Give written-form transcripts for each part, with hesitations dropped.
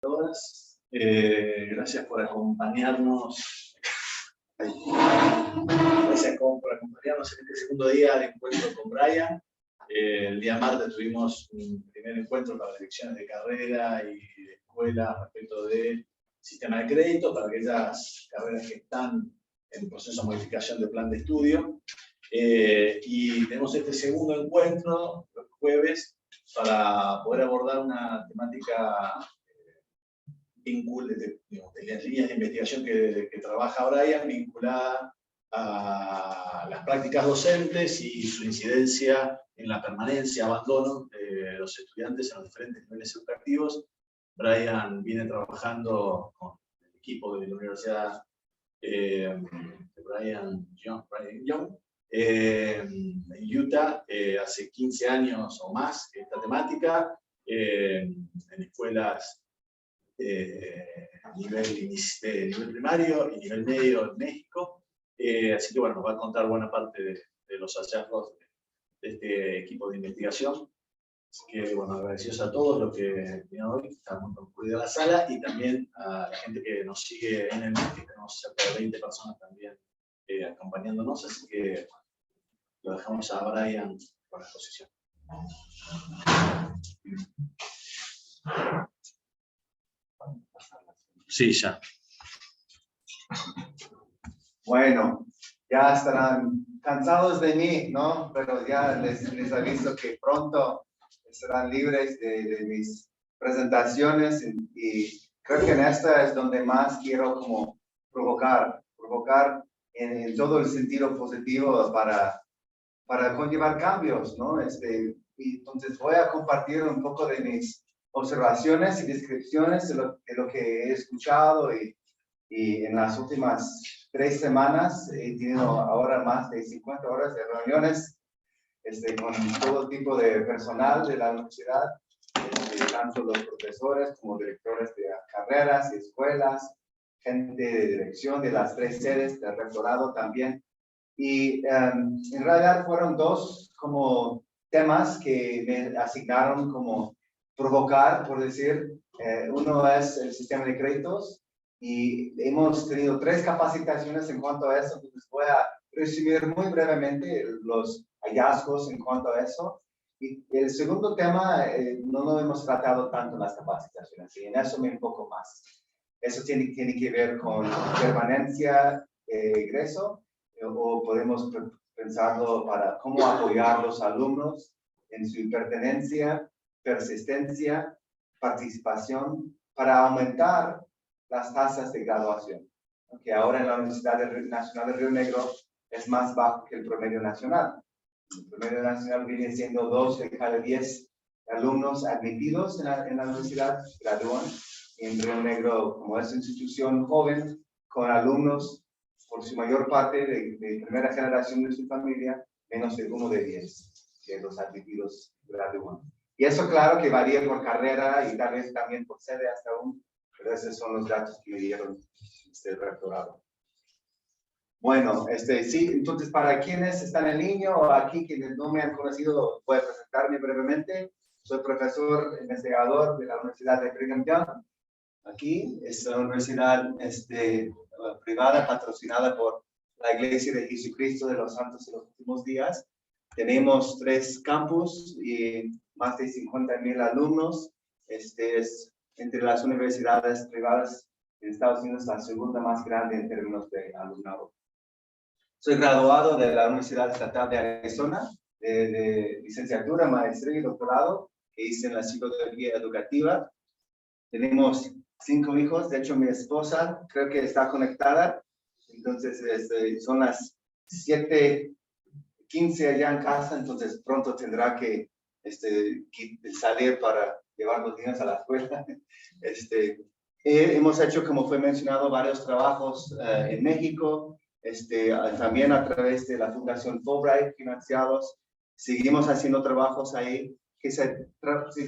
Todas. Gracias por acompañarnos. Gracias por acompañarnos en este segundo día de encuentro con Brian. El día martes tuvimos un primer encuentro para las elecciones de carrera y de escuela respecto del sistema de crédito para aquellas carreras que están en proceso de modificación de plan de estudio. Y tenemos este segundo encuentro los jueves para poder abordar una temática de las líneas de investigación que trabaja Brian, vinculada a las prácticas docentes y su incidencia en la permanencia, abandono de los estudiantes en los diferentes niveles educativos. Brian viene trabajando con el equipo de la Universidad de Brian Young en Utah hace 15 años o más esta temática, en escuelas a nivel primario y nivel medio en México. Así que bueno, nos va a contar buena parte de los hallazgos de este equipo de investigación. Así que bueno, agradecidos a todos los que vinieron hoy, que está muy concurrida la sala, y también a la gente que nos sigue en el mes, que tenemos cerca de 20 personas también acompañándonos, así que bueno, lo dejamos a Brian con la exposición. Sí, ya. Bueno, ya estarán cansados de mí, ¿no? Pero ya les aviso que pronto estarán libres de mis presentaciones y creo que en esta es donde más quiero como provocar en todo el sentido positivo para conllevar cambios, ¿no? Y entonces voy a compartir un poco de mis observaciones y descripciones de lo que he escuchado y en las últimas 3 semanas he tenido ahora más de 50 horas de reuniones con todo tipo de personal de la universidad, tanto los profesores como directores de carreras y escuelas, gente de dirección de las 3 sedes del rectorado también. Y en realidad fueron 2 como temas que me asignaron como provocar, por decir. Uno es el sistema de créditos y hemos tenido 3 capacitaciones en cuanto a eso. Entonces voy a resumir muy brevemente los hallazgos en cuanto a eso. Y el segundo tema no lo hemos tratado tanto en las capacitaciones y en eso me enfoco más. Eso tiene que ver con permanencia, egreso, o podemos pensarlo para cómo apoyar a los alumnos en su pertenencia, persistencia, participación, para aumentar las tasas de graduación, que ahora en la Universidad Nacional de Río Negro es más bajo que el promedio nacional. El promedio nacional viene siendo 2 de cada 10 alumnos admitidos en la universidad gradúan. En Río Negro, como es institución joven, con alumnos por su mayor parte de primera generación de su familia, menos de 1 de 10 que los admitidos gradúan. Y eso claro que varía por carrera y tal vez también por sede hasta aún, pero esos son los datos que me dieron el rectorado. Bueno, sí, entonces para quienes están en línea o aquí quienes no me han conocido, voy a presentarme brevemente. Soy profesor investigador de la Universidad de Brigham Young. Aquí es una universidad privada patrocinada por la Iglesia de Jesucristo de los Santos de los Últimos Días. Tenemos 3 campus y más de 50,000 alumnos. Es entre las universidades privadas en Estados Unidos la segunda más grande en términos de alumnado. Soy graduado de la Universidad Estatal de Arizona, de licenciatura, maestría y doctorado, que hice en la psicología educativa. Tenemos 5 hijos, de hecho mi esposa creo que está conectada, entonces son las 7:15 allá en casa, entonces pronto tendrá que salir para llevar los niños a la escuela. Hemos hecho, como fue mencionado, varios trabajos en México, también a través de la Fundación Fulbright financiados. Seguimos haciendo trabajos ahí que se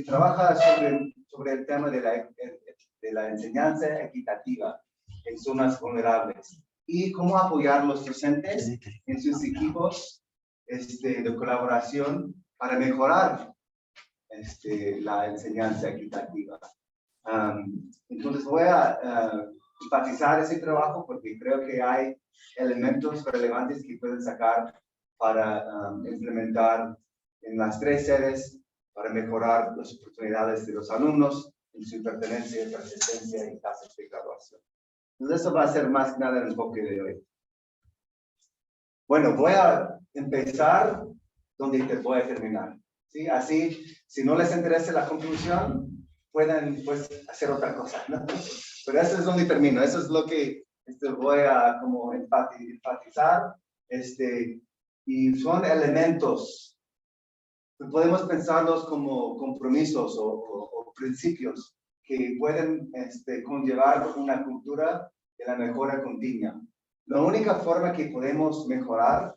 trabaja sobre el tema de la enseñanza equitativa en zonas vulnerables y cómo apoyar a los docentes en sus equipos de colaboración para mejorar la enseñanza equitativa. Entonces voy a enfatizar ese trabajo porque creo que hay elementos relevantes que pueden sacar para implementar en las 3 sedes para mejorar las oportunidades de los alumnos en su pertenencia, persistencia y tasas de graduación. Entonces eso va a ser más que nada el enfoque de hoy. Bueno, voy a empezar donde voy a terminar. ¿Sí? Así, si no les interesa la conclusión, pueden pues hacer otra cosa, ¿no? Pero eso es donde termino, eso es lo que voy a como enfatizar, y son elementos, podemos pensarlos como compromisos o principios que pueden conllevar una cultura de la mejora continua. La única forma que podemos mejorar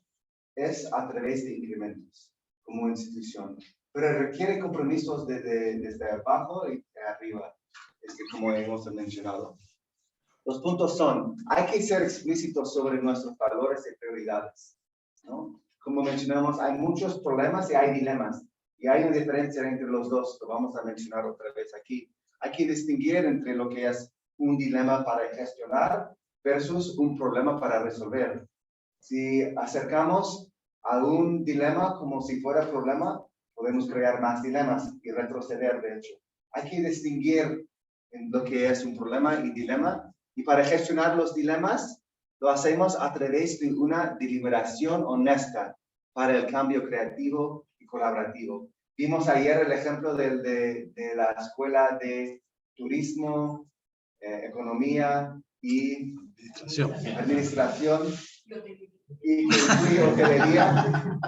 es a través de incrementos como institución, pero requiere compromisos desde abajo y de arriba, como hemos mencionado. Los puntos son, hay que ser explícitos sobre nuestros valores y prioridades, ¿no? Como mencionamos, hay muchos problemas y hay dilemas, y hay una diferencia entre los dos, lo vamos a mencionar otra vez aquí. Hay que distinguir entre lo que es un dilema para gestionar versus un problema para resolver. Si acercamos a un dilema como si fuera problema, podemos crear más dilemas y retroceder, de hecho. Hay que distinguir en lo que es un problema y dilema, y para gestionar los dilemas, lo hacemos a través de una deliberación honesta para el cambio creativo y colaborativo. Vimos ayer el ejemplo de la Escuela de Turismo, Economía y Administración y hotelería,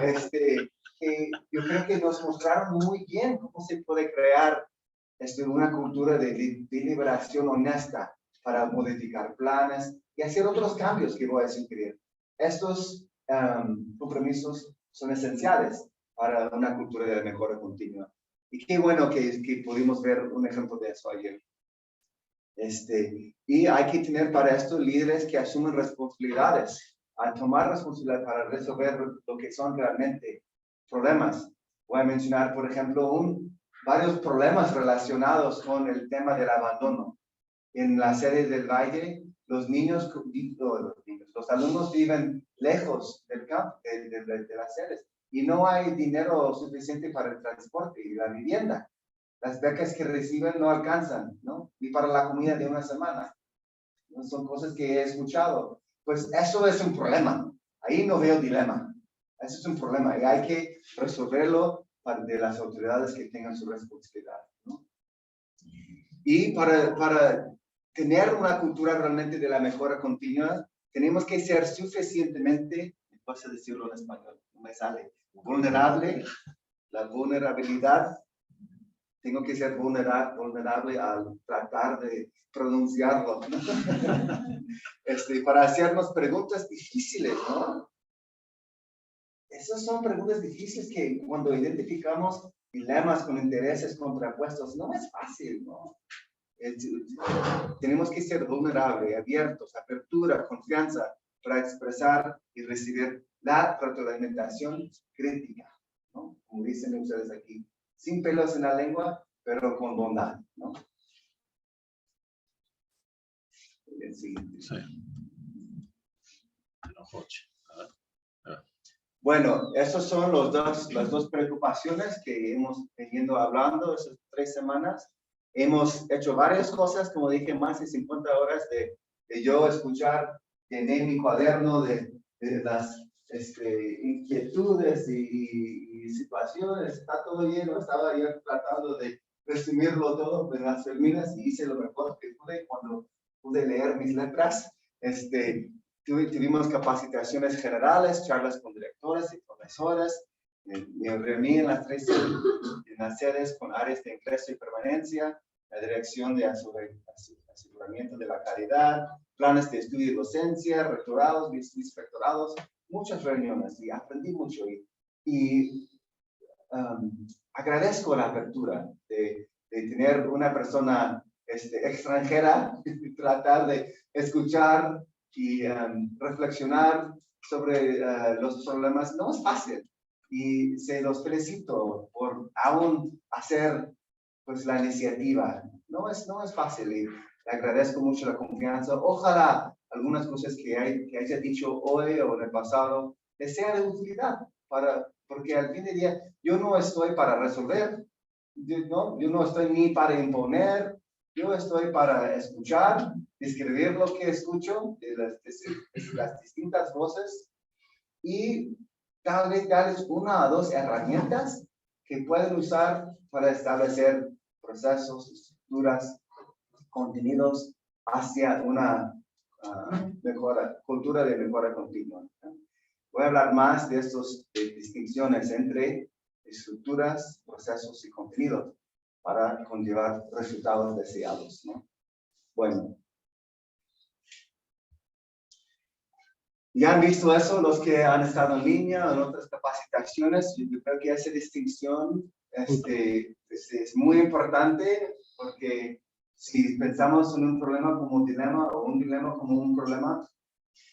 que yo creo que nos mostraron muy bien cómo se puede crear una cultura de deliberación honesta para modificar planes y hacer otros cambios que voy a sugerir. Estos compromisos son esenciales para una cultura de mejora continua. Y qué bueno que pudimos ver un ejemplo de eso ayer. Y hay que tener para esto líderes que asumen responsabilidades, al tomar responsabilidad para resolver lo que son realmente problemas. Voy a mencionar, por ejemplo, varios problemas relacionados con el tema del abandono. En la sede del Valle, los alumnos viven lejos del campo, de las sedes, y no hay dinero suficiente para el transporte y la vivienda. Las becas que reciben no alcanzan, ¿no? Ni para la comida de una semana. ¿No? Son cosas que he escuchado. Pues eso es un problema. Ahí no veo dilema. Eso es un problema y hay que resolverlo de las autoridades que tengan su responsabilidad, ¿no? Y para tener una cultura realmente de la mejora continua, tenemos que ser suficientemente, vas a decirlo en español, no me sale, vulnerable, la vulnerabilidad. Tengo que ser vulnerable al tratar de pronunciarlo, ¿no? Para hacernos preguntas difíciles, ¿no? Esas son preguntas difíciles que cuando identificamos dilemas con intereses contrapuestos, no es fácil, ¿no? Tenemos que ser vulnerables, abiertos, apertura, confianza para expresar y recibir la retroalimentación crítica, ¿no? Como dicen ustedes aquí. Sin pelos en la lengua, pero con bondad, ¿no? El siguiente. Sí. Bueno, esas son las dos preocupaciones que hemos venido hablando esas 3 semanas. Hemos hecho varias cosas, como dije, más de 50 horas de yo escuchar, llené mi cuaderno de las inquietudes y situaciones, está todo lleno, estaba yo tratando de resumirlo todo en las terminas y hice lo mejor que pude cuando pude leer mis letras. Tuvimos capacitaciones generales, charlas con directores y profesores, me reuní en las sedes con áreas de ingreso y permanencia, la dirección de aseguramiento de la calidad, planes de estudio y docencia, rectorados, vicerrectorados, muchas reuniones y aprendí mucho y agradezco la apertura de tener una persona extranjera, tratar de escuchar y reflexionar sobre los problemas. No es fácil y se los felicito por aún hacer pues la iniciativa. No es fácil y Le agradezco mucho la confianza. Ojalá algunas cosas que haya dicho hoy o en el pasado les sea de utilidad, porque al fin del día yo no estoy para resolver, yo no estoy ni para imponer, yo estoy para escuchar, escribir lo que escucho de las distintas voces y tal vez darles una o dos herramientas que pueden usar para establecer procesos, estructuras, contenidos hacia una cultura de mejora continua. Voy a hablar más de estas distinciones entre estructuras, procesos y contenidos para conllevar resultados deseados, ¿no? Bueno. ¿Ya han visto eso los que han estado en línea o en otras capacitaciones? Yo creo que esa distinción es muy importante porque si pensamos en un problema como un dilema o un dilema como un problema,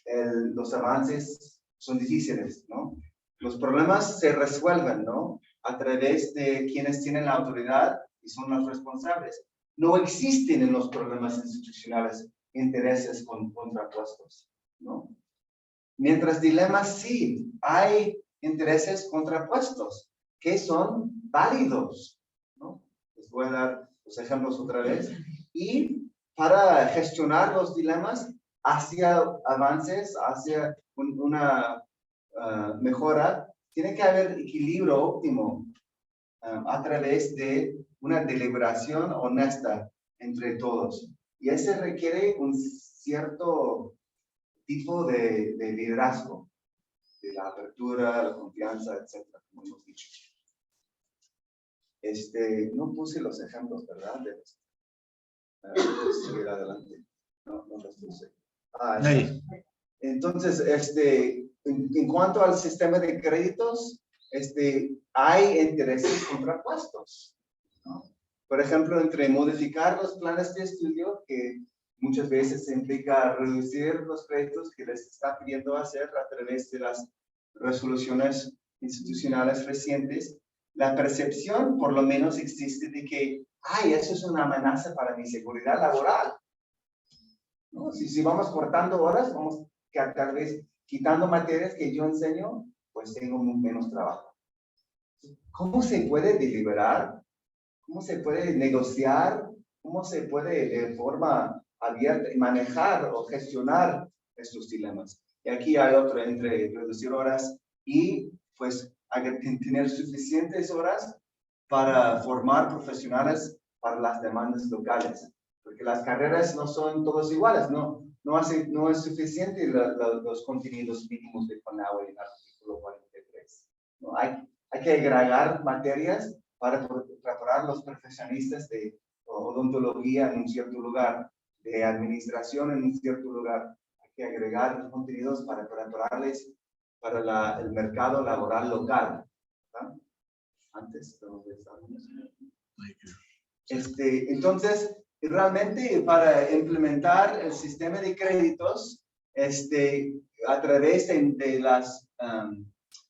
los avances son difíciles, ¿no? Los problemas se resuelven, ¿no? A través de quienes tienen la autoridad y son los responsables. No existen en los problemas institucionales intereses contrapuestos, ¿no? Mientras dilemas sí, hay intereses contrapuestos que son válidos, ¿no? Les voy a dar los ejemplos otra vez. Y para gestionar los dilemas hacia avances, hacia una mejora, tiene que haber equilibrio óptimo a través de una deliberación honesta entre todos. Y ese requiere un cierto tipo de liderazgo, de la apertura, la confianza, etcétera, como hemos dicho. No puse los ejemplos, ¿verdad? Seguir adelante. No los puse. Entonces, en cuanto al sistema de créditos, hay intereses contrapuestos, ¿no? Por ejemplo, entre modificar los planes de estudio, que muchas veces implica reducir los créditos que les está pidiendo hacer a través de las resoluciones institucionales recientes, la percepción por lo menos existe de que, eso es una amenaza para mi seguridad laboral, ¿no? Si vamos cortando horas, vamos tal vez quitando materias que yo enseño, pues tengo menos trabajo. ¿Cómo se puede deliberar? ¿Cómo se puede negociar? ¿Cómo se puede de forma abierta manejar o gestionar estos dilemas? Y aquí hay otro entre reducir horas y pues tener suficientes horas para formar profesionales para las demandas locales. Porque las carreras no son todas iguales, no es suficiente los contenidos mínimos de CONAUE en el artículo 43. ¿No? Hay que agregar materias para preparar los profesionistas de odontología en un cierto lugar, de administración en un cierto lugar. Hay que agregar contenidos para prepararles para el mercado laboral local, ¿verdad? Antes, entonces, realmente para implementar el sistema de créditos, a través de las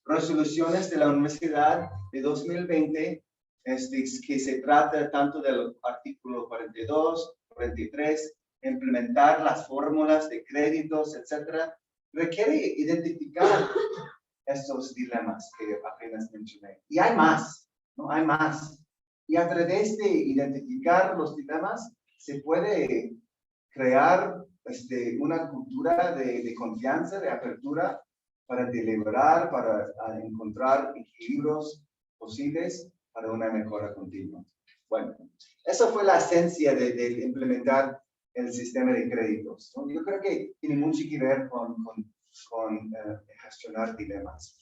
resoluciones de la Universidad de 2020, que se trata tanto del artículo 42, 43, implementar las fórmulas de créditos, etcétera, requiere identificar estos dilemas que apenas mencioné. Y hay más, ¿no? Hay más. Y a través de identificar los dilemas, se puede crear una cultura de confianza, de apertura, para deliberar, para encontrar equilibrios posibles para una mejora continua. Bueno, eso fue la esencia de implementar el sistema de créditos, ¿no? Yo creo que tiene mucho que ver con gestionar dilemas.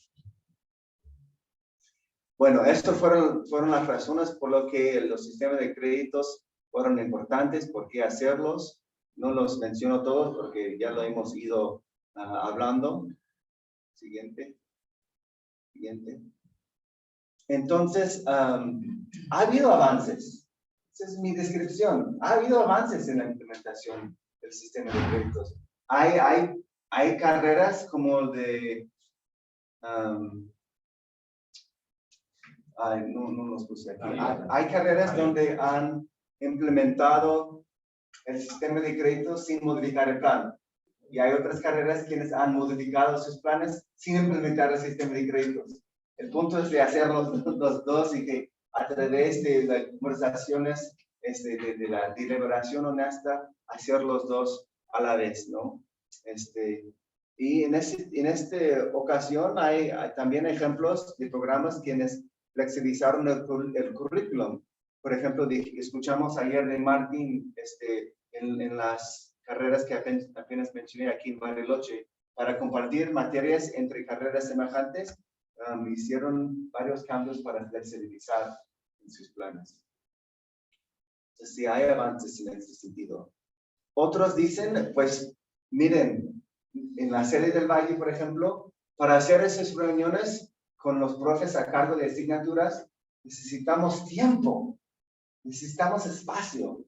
Bueno, estas fueron las razones por las que los sistemas de créditos fueron importantes, por qué hacerlos. No los menciono todos porque ya lo hemos ido hablando. Siguiente. Entonces, ha habido avances. Esa es mi descripción. Ha habido avances en la implementación del sistema de créditos. Hay carreras como de... no los puse aquí. Hay carreras donde han implementado el sistema de créditos sin modificar el plan. Y hay otras carreras quienes han modificado sus planes sin implementar el sistema de créditos. El punto es de hacer los dos y que a través de las conversaciones, de la deliberación honesta, hacer los dos a la vez, ¿no? Y en esta ocasión hay también ejemplos de programas quienes flexibilizaron el currículum. Por ejemplo, escuchamos ayer de Martín en las carreras que apenas mencioné aquí en Bariloche, para compartir materias entre carreras semejantes, hicieron varios cambios para flexibilizar en sus planes. Entonces, sí hay avances en este sentido. Otros dicen, pues, miren, en la sede del Valle, por ejemplo, para hacer esas reuniones con los profes a cargo de asignaturas, necesitamos tiempo, necesitamos espacio.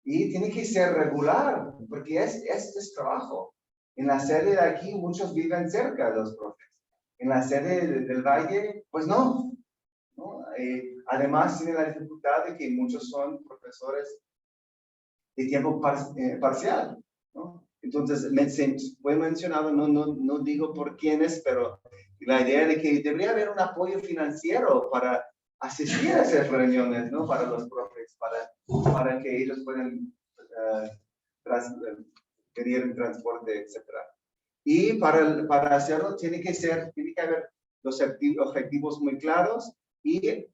Y tiene que ser regular, porque este es trabajo. En la sede de aquí, muchos viven cerca de los profes. En la sede del Valle, pues no. Además, tiene la dificultad de que muchos son profesores de tiempo parcial, ¿no? Entonces, fue mencionado, no digo por quiénes, pero la idea de que debería haber un apoyo financiero para asistir a esas reuniones, ¿no? Para los profes, para que ellos puedan venir en transporte, etc. Y para hacerlo tiene que haber los objetivos muy claros y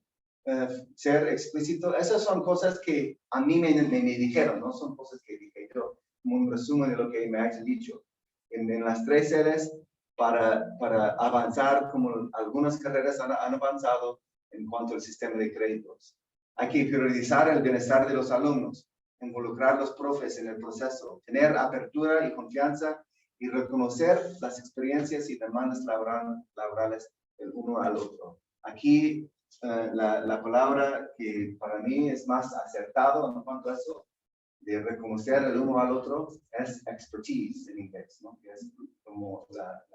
ser explícito. Esas son cosas que a mí me dijeron, no son cosas que dije yo, como un resumen de lo que me has dicho. En las 3 sedes, para avanzar, como algunas carreras han avanzado en cuanto al sistema de créditos. Hay que priorizar el bienestar de los alumnos, involucrar a los profes en el proceso, tener apertura y confianza y reconocer las experiencias y demandas laborales del uno al otro. Aquí la palabra que para mí es más acertado en cuanto a eso, de reconocer el uno al otro, es expertise en inglés, ¿no? Que es como la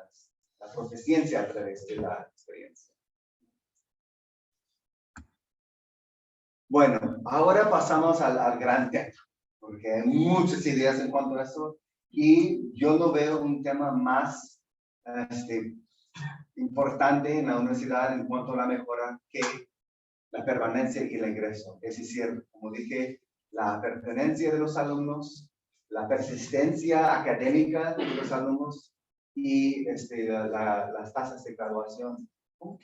proficiencia a través de la experiencia. Bueno, ahora pasamos al gran tema, porque hay muchas ideas en cuanto a eso, y yo no veo un tema más importante en la universidad en cuanto a la mejora que la permanencia y el ingreso. Es decir, como dije, la pertenencia de los alumnos, la persistencia académica de los alumnos y las tasas de graduación.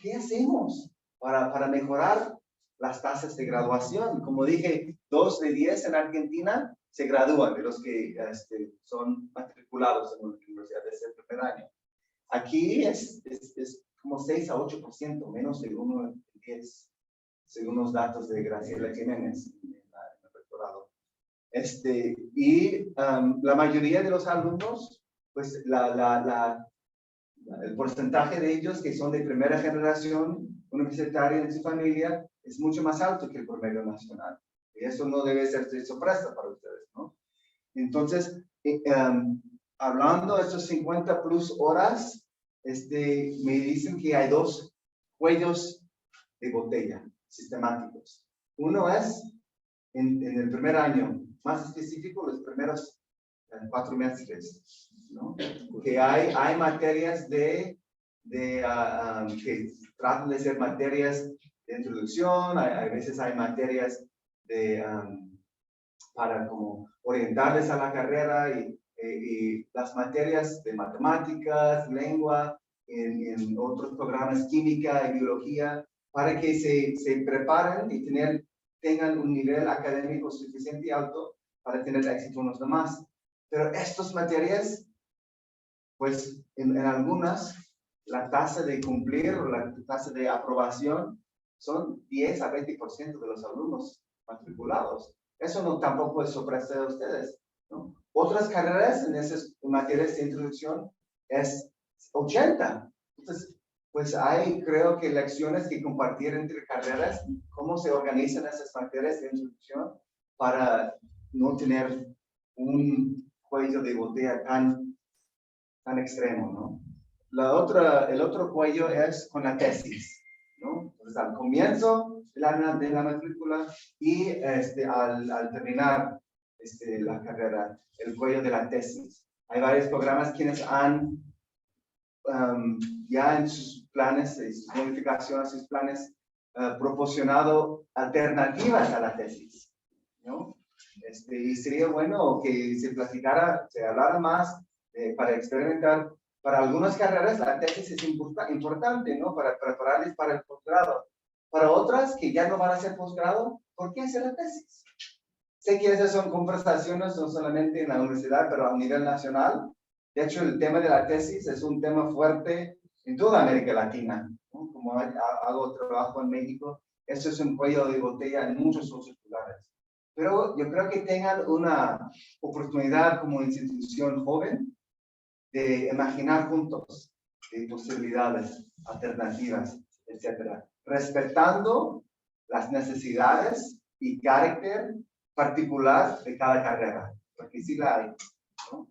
¿Qué hacemos para mejorar las tasas de graduación? Como dije, 2 de 10 en Argentina se gradúan de los que son matriculados en la universidad desde el primer año. Aquí es como 6 a 8%, menos de 1 de 10, según los datos de Graciela Jiménez en el rectorado. La mayoría de los alumnos, pues el porcentaje de ellos que son de primera generación universitaria en su familia es mucho más alto que el promedio nacional. Y eso no debe ser de sorpresa para ustedes, ¿no? Entonces, hablando de estos 50 plus horas, me dicen que hay 2 cuellos de botella sistemáticos. Uno es en el primer año, más específico, los primeros 4 meses, ¿no? Que hay materias que tratan de ser materias de introducción, a veces hay materias para como orientarles a la carrera y las materias de matemáticas, lengua, en otros programas, química y biología, para que se preparen y tengan un nivel académico suficiente y alto para tener éxito en los demás. Pero estas materias, pues en algunas, la tasa de cumplir o la tasa de aprobación son 10 a 20% de los alumnos matriculados. Eso tampoco es sorpresa de ustedes, ¿no? Otras carreras en esas materias de introducción es 80. Entonces, pues hay, creo que lecciones que compartir entre carreras, cómo se organizan esas materias de introducción para no tener un cuello de botella tan extremo, ¿no? El otro cuello es con la tesis, ¿no? Entonces, al comienzo de la matrícula y al terminar la carrera, el cuello de la tesis. Hay varios programas quienes han ya en sus planes, en sus modificaciones, sus planes, proporcionado alternativas a la tesis, ¿no? Y sería bueno que se platicara, se hablara más para experimentar. Para algunas carreras la tesis es importante, ¿no? Para prepararles para el posgrado. Para otras que ya no van a hacer posgrado, ¿por qué hacer la tesis? Sé que esas son conversaciones no solamente en la universidad, pero a nivel nacional. De hecho, el tema de la tesis es un tema fuerte en toda América Latina, ¿no? Como hago trabajo en México, eso es un cuello de botella en muchos otros lugares. Pero yo creo que tengan una oportunidad como institución joven de imaginar juntos de posibilidades, alternativas, etcétera, respetando las necesidades y carácter particular de cada carrera, porque sí la hay, ¿no?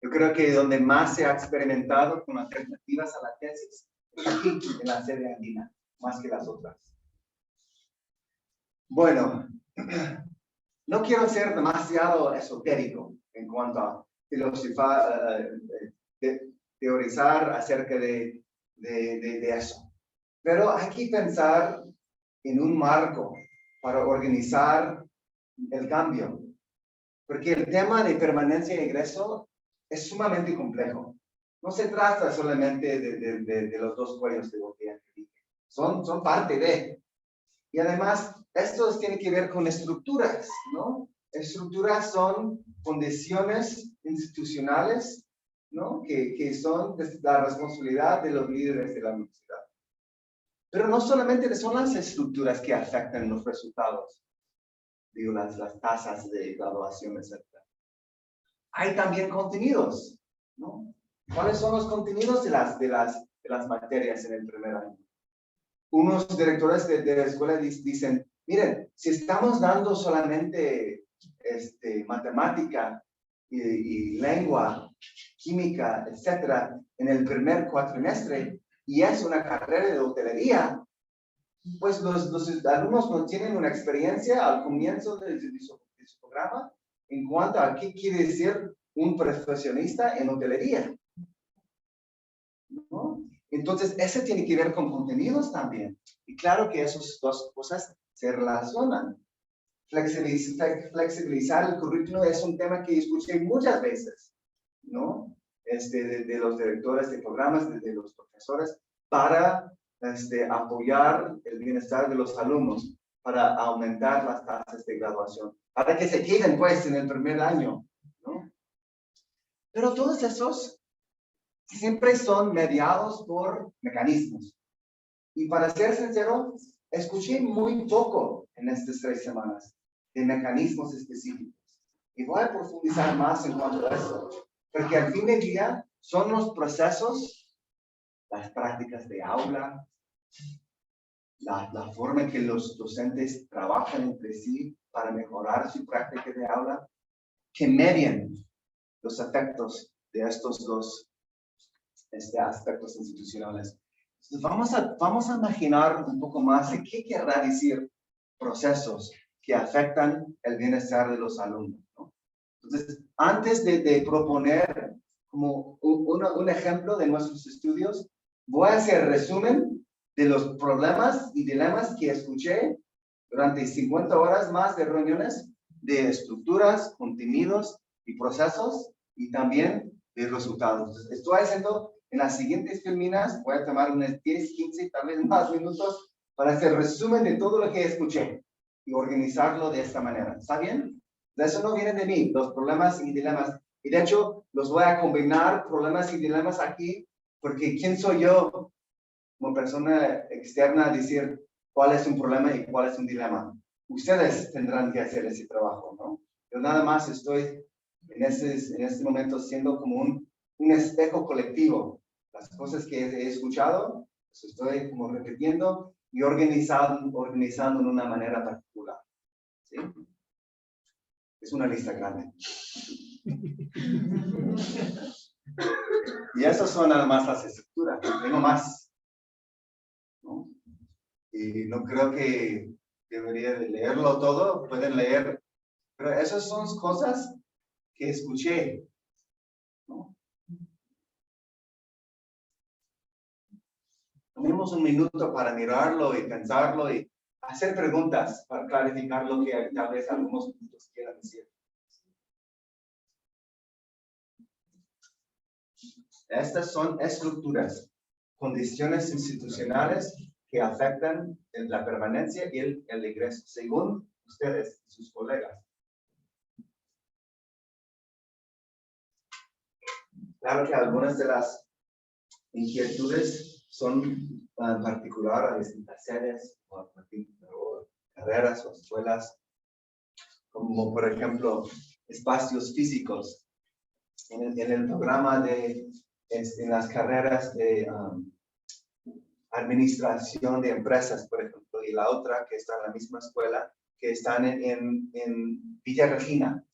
Yo creo que donde más se ha experimentado con alternativas a la tesis es aquí, en la sede andina, más que las otras. Bueno, no quiero ser demasiado esotérico en cuanto a filosofar, teorizar acerca de eso. Pero hay que pensar en un marco para organizar el cambio. Porque el tema de permanencia y egreso es sumamente complejo. No se trata solamente de los dos cuellos de botella que dije. Son parte de. Y además, esto tiene que ver con estructuras, ¿no? Estructuras son condiciones institucionales, ¿no? Que son la responsabilidad de los líderes de la universidad. Pero no solamente son las estructuras que afectan los resultados, digo, las tasas de graduación, etc. Hay también contenidos, ¿no? ¿Cuáles son los contenidos de las materias en el primer año? Unos directores de la escuela dicen, miren, si estamos dando solamente matemática y lengua, química, etcétera, en el primer cuatrimestre, y es una carrera de hotelería, pues los alumnos no tienen una experiencia al comienzo de su programa en cuanto a qué quiere decir un profesionista en hotelería, ¿no? Entonces, ese tiene que ver con contenidos también. Y claro que esas dos cosas se relacionan. Flexibilizar el currículo es un tema que escuché muchas veces, ¿no? De los directores de programas, de los profesores, para apoyar el bienestar de los alumnos, para aumentar las tasas de graduación, para que se queden, pues, en el primer año, ¿no? Pero todos esos siempre son mediados por mecanismos. Y para ser sincero, escuché muy poco en estas 3 semanas de mecanismos específicos. Y voy a profundizar más en cuanto a eso. Porque al fin del día son los procesos, las prácticas de aula, la forma en que los docentes trabajan entre sí para mejorar su práctica de aula, que median los efectos de estos dos aspectos institucionales. Entonces, vamos a imaginar un poco más de qué querrá decir procesos que afectan el bienestar de los alumnos, ¿no? Entonces, antes de proponer como un ejemplo de nuestros estudios, voy a hacer resumen de los problemas y dilemas que escuché durante 50 horas más de reuniones de estructuras, contenidos y procesos, y también de resultados. Entonces, estoy haciendo en las siguientes filminas, voy a tomar unos 10, 15, tal vez más minutos para hacer resumen de todo lo que escuché y organizarlo de esta manera. ¿Está bien? De eso no viene de mí, los problemas y dilemas. Y de hecho, los voy a combinar, problemas y dilemas aquí, porque ¿quién soy yo como persona externa a decir cuál es un problema y cuál es un dilema? Ustedes tendrán que hacer ese trabajo, ¿no? Yo nada más estoy en este momento siendo como un espejo colectivo. Las cosas que he escuchado, pues estoy como repitiendo y organizando en una manera particular. ¿Sí? Es una lista grande. Y esas son nada más las estructuras. Tengo más, ¿no? Y no creo que debería de leerlo todo. Pueden leer Pero esas son cosas que escuché, ¿no? Tomemos un minuto para mirarlo y pensarlo y hacer preguntas para clarificar lo que tal vez algunos puntos quieran decir. Estas son estructuras, condiciones institucionales que afectan la permanencia y el ingreso, según ustedes y sus colegas. Claro que algunas de las inquietudes son en particular a distintas sedes o carreras o escuelas, como por ejemplo espacios físicos. En el programa en las carreras de administración de empresas, por ejemplo, y la otra que está en la misma escuela, que están en Villa Regina.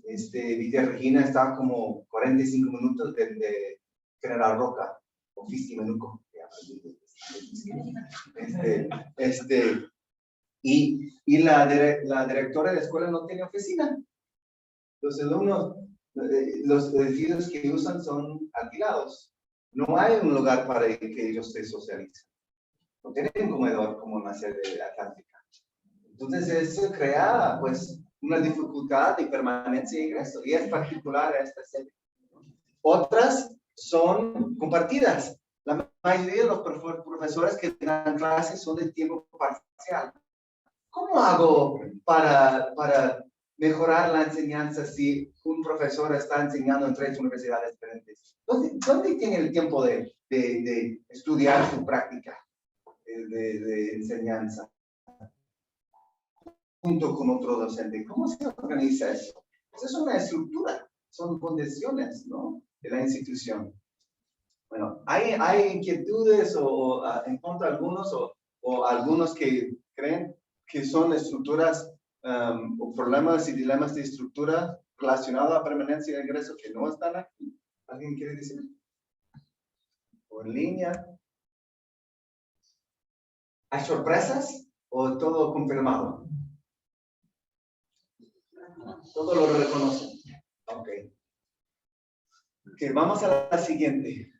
Villa Regina está como 45 minutos de General Roca, Ofici Menuco. Y la directora de la escuela no tiene oficina. Los alumnos, los edificios que usan son alquilados. No hay un lugar para que ellos se socialicen. No tienen un comedor como en la sede atlántica. Entonces eso crea pues una dificultad de permanencia y ingreso, y es particular a esta sede. Otras son compartidas. La mayoría de los profesores que dan clases son de tiempo parcial. ¿Cómo hago para mejorar la enseñanza si un profesor está enseñando en 3 universidades diferentes? ¿Dónde tiene el tiempo de estudiar su práctica de enseñanza junto con otro docente? ¿Cómo se organiza eso? Esa es una estructura, son condiciones, ¿no?, de la institución. Bueno, hay inquietudes en cuanto a algunos o algunos que creen que son estructuras o problemas y dilemas de estructura relacionados a permanencia y ingreso que no están aquí. ¿Alguien quiere decir? ¿O en línea? ¿Hay sorpresas o todo confirmado? Todo lo reconocen. Ok. Ok, vamos a la siguiente.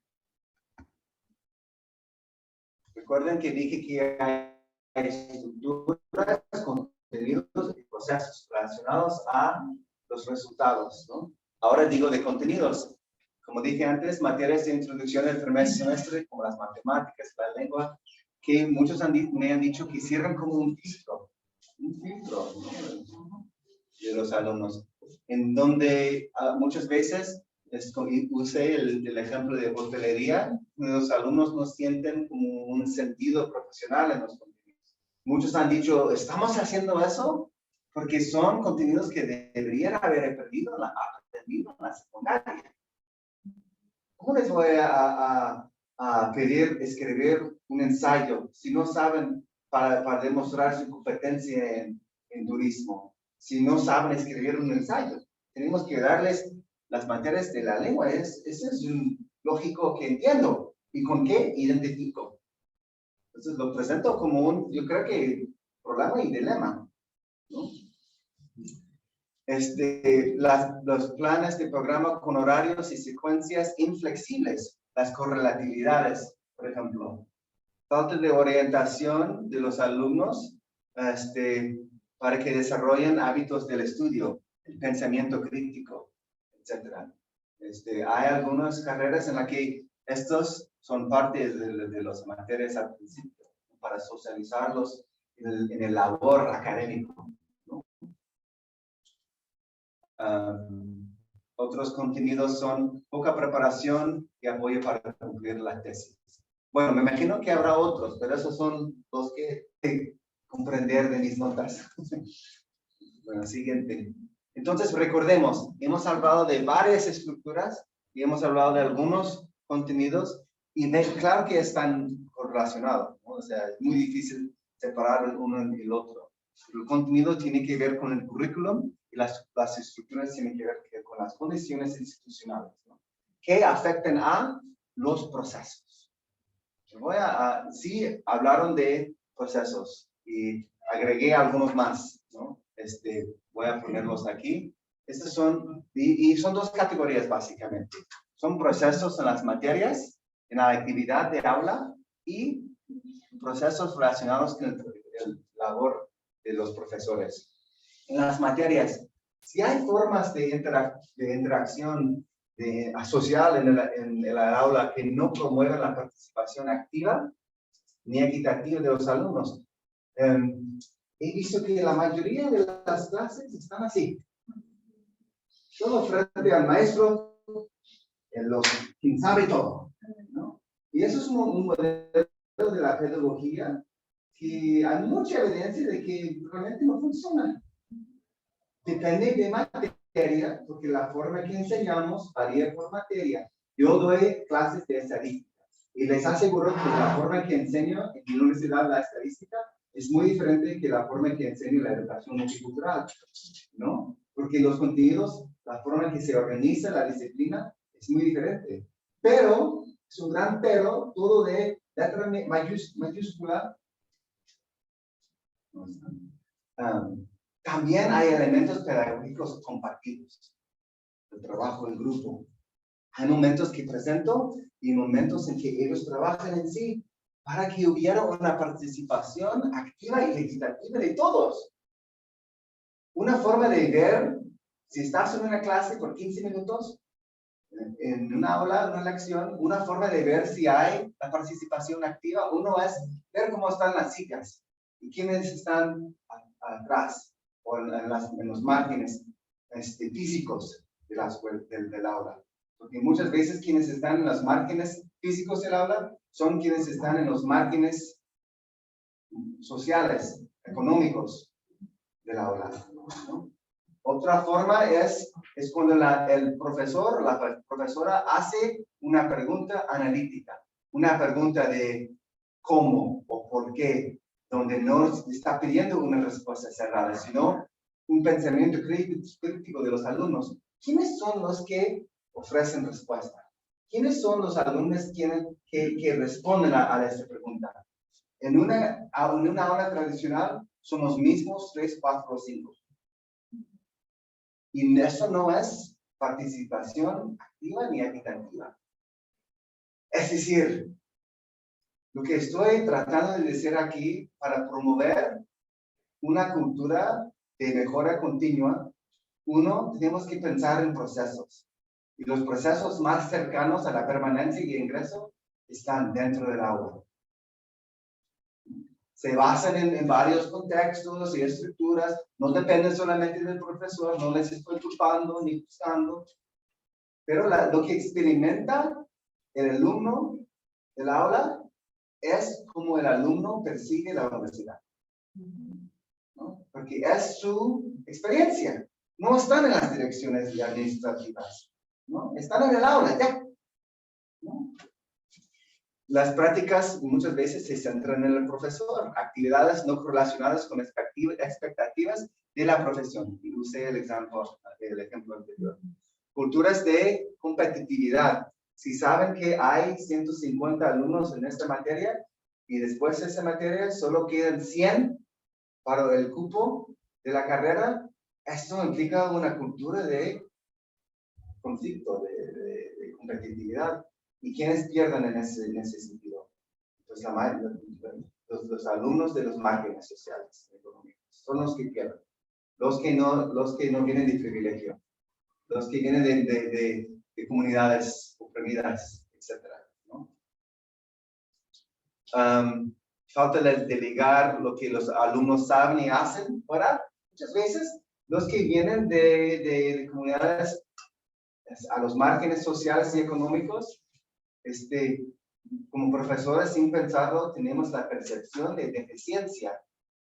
Recuerden que dije que hay estructuras, contenidos y procesos relacionados a los resultados, ¿no? Ahora digo de contenidos. Como dije antes, materias de introducción del primer semestre, como las matemáticas, la lengua, que muchos me han dicho que sirven como un filtro, ¿no?, de los alumnos, en donde muchas veces usé el ejemplo de hotelería. Los alumnos no sienten como un sentido profesional en los contenidos. Muchos han dicho, ¿estamos haciendo eso? Porque son contenidos que deberían haber aprendido en la secundaria. ¿Cómo les voy a pedir escribir un ensayo si no saben para demostrar su competencia en turismo? Si no saben escribir un ensayo, tenemos que darles las materias de la lengua. Ese es un lógico que entiendo y con qué identifico. Entonces lo presento como yo creo que problema y dilema, ¿no? Los planes de programa con horarios y secuencias inflexibles, las correlatividades, por ejemplo. Falta de orientación de los alumnos para que desarrollen hábitos del estudio, el pensamiento crítico, etc. Hay algunas carreras en las que estos son parte de las materias al principio, para socializarlos en el labor académico, ¿no? Otros contenidos son poca preparación y apoyo para cumplir la tesis. Bueno, me imagino que habrá otros, pero esos son los que comprender de mis notas. Bueno, siguiente. Entonces, recordemos, hemos hablado de varias estructuras y hemos hablado de algunos contenidos y claro que están correlacionados, ¿no? O sea, es muy difícil separar el uno y el otro. El contenido tiene que ver con el currículum y las estructuras tienen que ver con las condiciones institucionales, ¿no?, que afectan a los procesos. Sí, hablaron de procesos y agregué algunos más, ¿no? Voy a ponerlos aquí. Estos son, y son dos categorías básicamente. Son procesos en las materias, en la actividad de aula y procesos relacionados con el labor de los profesores. En las materias, si hay formas de interacción social en el aula que no promuevan la participación activa ni equitativa de los alumnos, he visto que la mayoría de las clases están así. Todo frente al maestro, quien sabe todo, ¿no? Y eso es un modelo de la pedagogía que hay mucha evidencia de que realmente no funciona. Depende de materia, porque la forma que enseñamos varía por materia. Yo doy clases de estadística y les aseguro que la forma que enseño en la universidad la estadística es muy diferente que la forma que enseño la educación multicultural, ¿no? Porque los contenidos, la forma en que se organiza la disciplina es muy diferente. Pero, es un gran pero, todo de letra mayúscula. También hay elementos pedagógicos compartidos. El trabajo en grupo. Hay momentos que presento y momentos en que ellos trabajan en sí para que hubiera una participación activa y legislativa de todos. Una forma de ver, si estás en una clase por 15 minutos, en una aula, una lección, una forma de ver si hay la participación activa, uno es ver cómo están las sillas y quiénes están atrás o en los márgenes físicos del aula. Porque muchas veces quienes están en los márgenes físicos del aula son quienes están en los márgenes sociales, económicos del aula, ¿no? Otra forma es cuando el profesor o la profesora hace una pregunta analítica, una pregunta de cómo o por qué, donde no está pidiendo una respuesta cerrada, sino un pensamiento crítico de los alumnos. ¿Quiénes son los que ofrecen respuesta? ¿Quiénes son los alumnos que responden a esta pregunta? En una aula tradicional son los mismos 3, 4 o 5. Y eso no es participación activa ni equitativa. Es decir, lo que estoy tratando de decir aquí, para promover una cultura de mejora continua, tenemos que pensar en procesos. Y los procesos más cercanos a la permanencia y ingreso están dentro del aula. Se basan en varios contextos y estructuras, no dependen solamente del profesor, no les estoy culpando ni buscando, pero lo que experimenta el alumno del aula es como el alumno persigue la universidad, ¿no? Porque es su experiencia, no están en las direcciones administrativas, ¿no? Están en el aula, ya, ¿no? Las prácticas muchas veces se centran en el profesor, actividades no relacionadas con expectativas de la profesión. Y usé el ejemplo anterior. Culturas de competitividad. Si saben que hay 150 alumnos en esta materia y después de esa materia solo quedan 100 para el cupo de la carrera, esto implica una cultura de conflicto, de competitividad. ¿Y quiénes pierden en ese sentido? Pues los alumnos de los márgenes sociales, económicos, son los que pierden. Los que no vienen de privilegio, los que vienen de comunidades oprimidas, etc., ¿no? Falta de ligar lo que los alumnos saben y hacen, ¿verdad? Muchas veces los que vienen de comunidades a los márgenes sociales y económicos, como profesores, sin pensarlo, tenemos la percepción de deficiencia.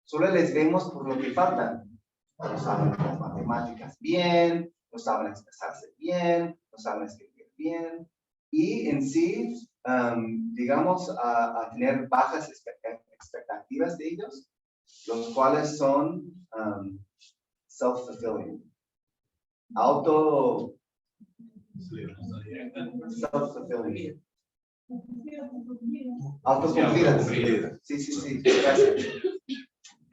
Solo les vemos por lo que faltan. No saben las matemáticas bien, no saben expresarse bien, no saben escribir bien. Y en sí, digamos, a tener bajas expectativas de ellos, los cuales son self-fulfilling. Self-fulfilling. Autocumplidas. Sí, gracias.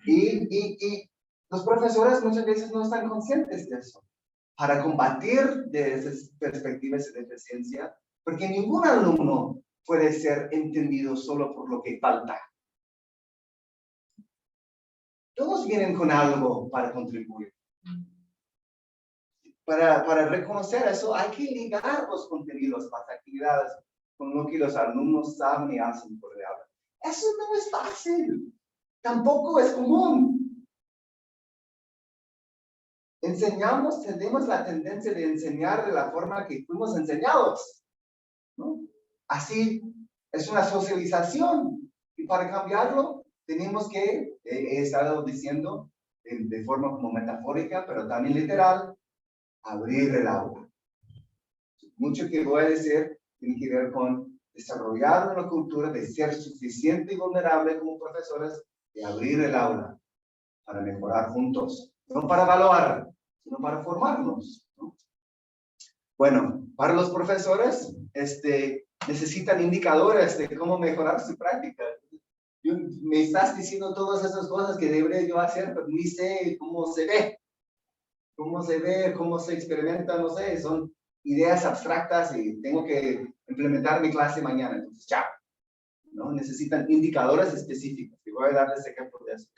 Y Los profesores muchas veces no están conscientes de eso. Para combatir de esas perspectivas de deficiencia, porque ningún alumno puede ser entendido solo por lo que falta. Todos vienen con algo para contribuir. Para reconocer eso, hay que ligar los contenidos, las actividades, con lo que los alumnos saben y hacen por el aula. Eso no es fácil. Tampoco es común. Tenemos la tendencia de enseñar de la forma que fuimos enseñados, ¿no? Así es una socialización. Y para cambiarlo, tenemos que, he estado diciendo de forma como metafórica, pero también literal, abrir el aula. Mucho que voy a decir tiene que ver con desarrollar una cultura de ser suficiente y vulnerable como profesores y abrir el aula para mejorar juntos. No para evaluar, sino para formarnos, ¿no? Bueno, para los profesores, necesitan indicadores de cómo mejorar su práctica. Me estás diciendo todas esas cosas que debería yo hacer, pero ni sé cómo se ve. Cómo se ve, cómo se experimenta, no sé, son ideas abstractas y tengo que implementar mi clase mañana, entonces chao. ¿No? Necesitan indicadores específicos, y voy a darles ejemplos de eso.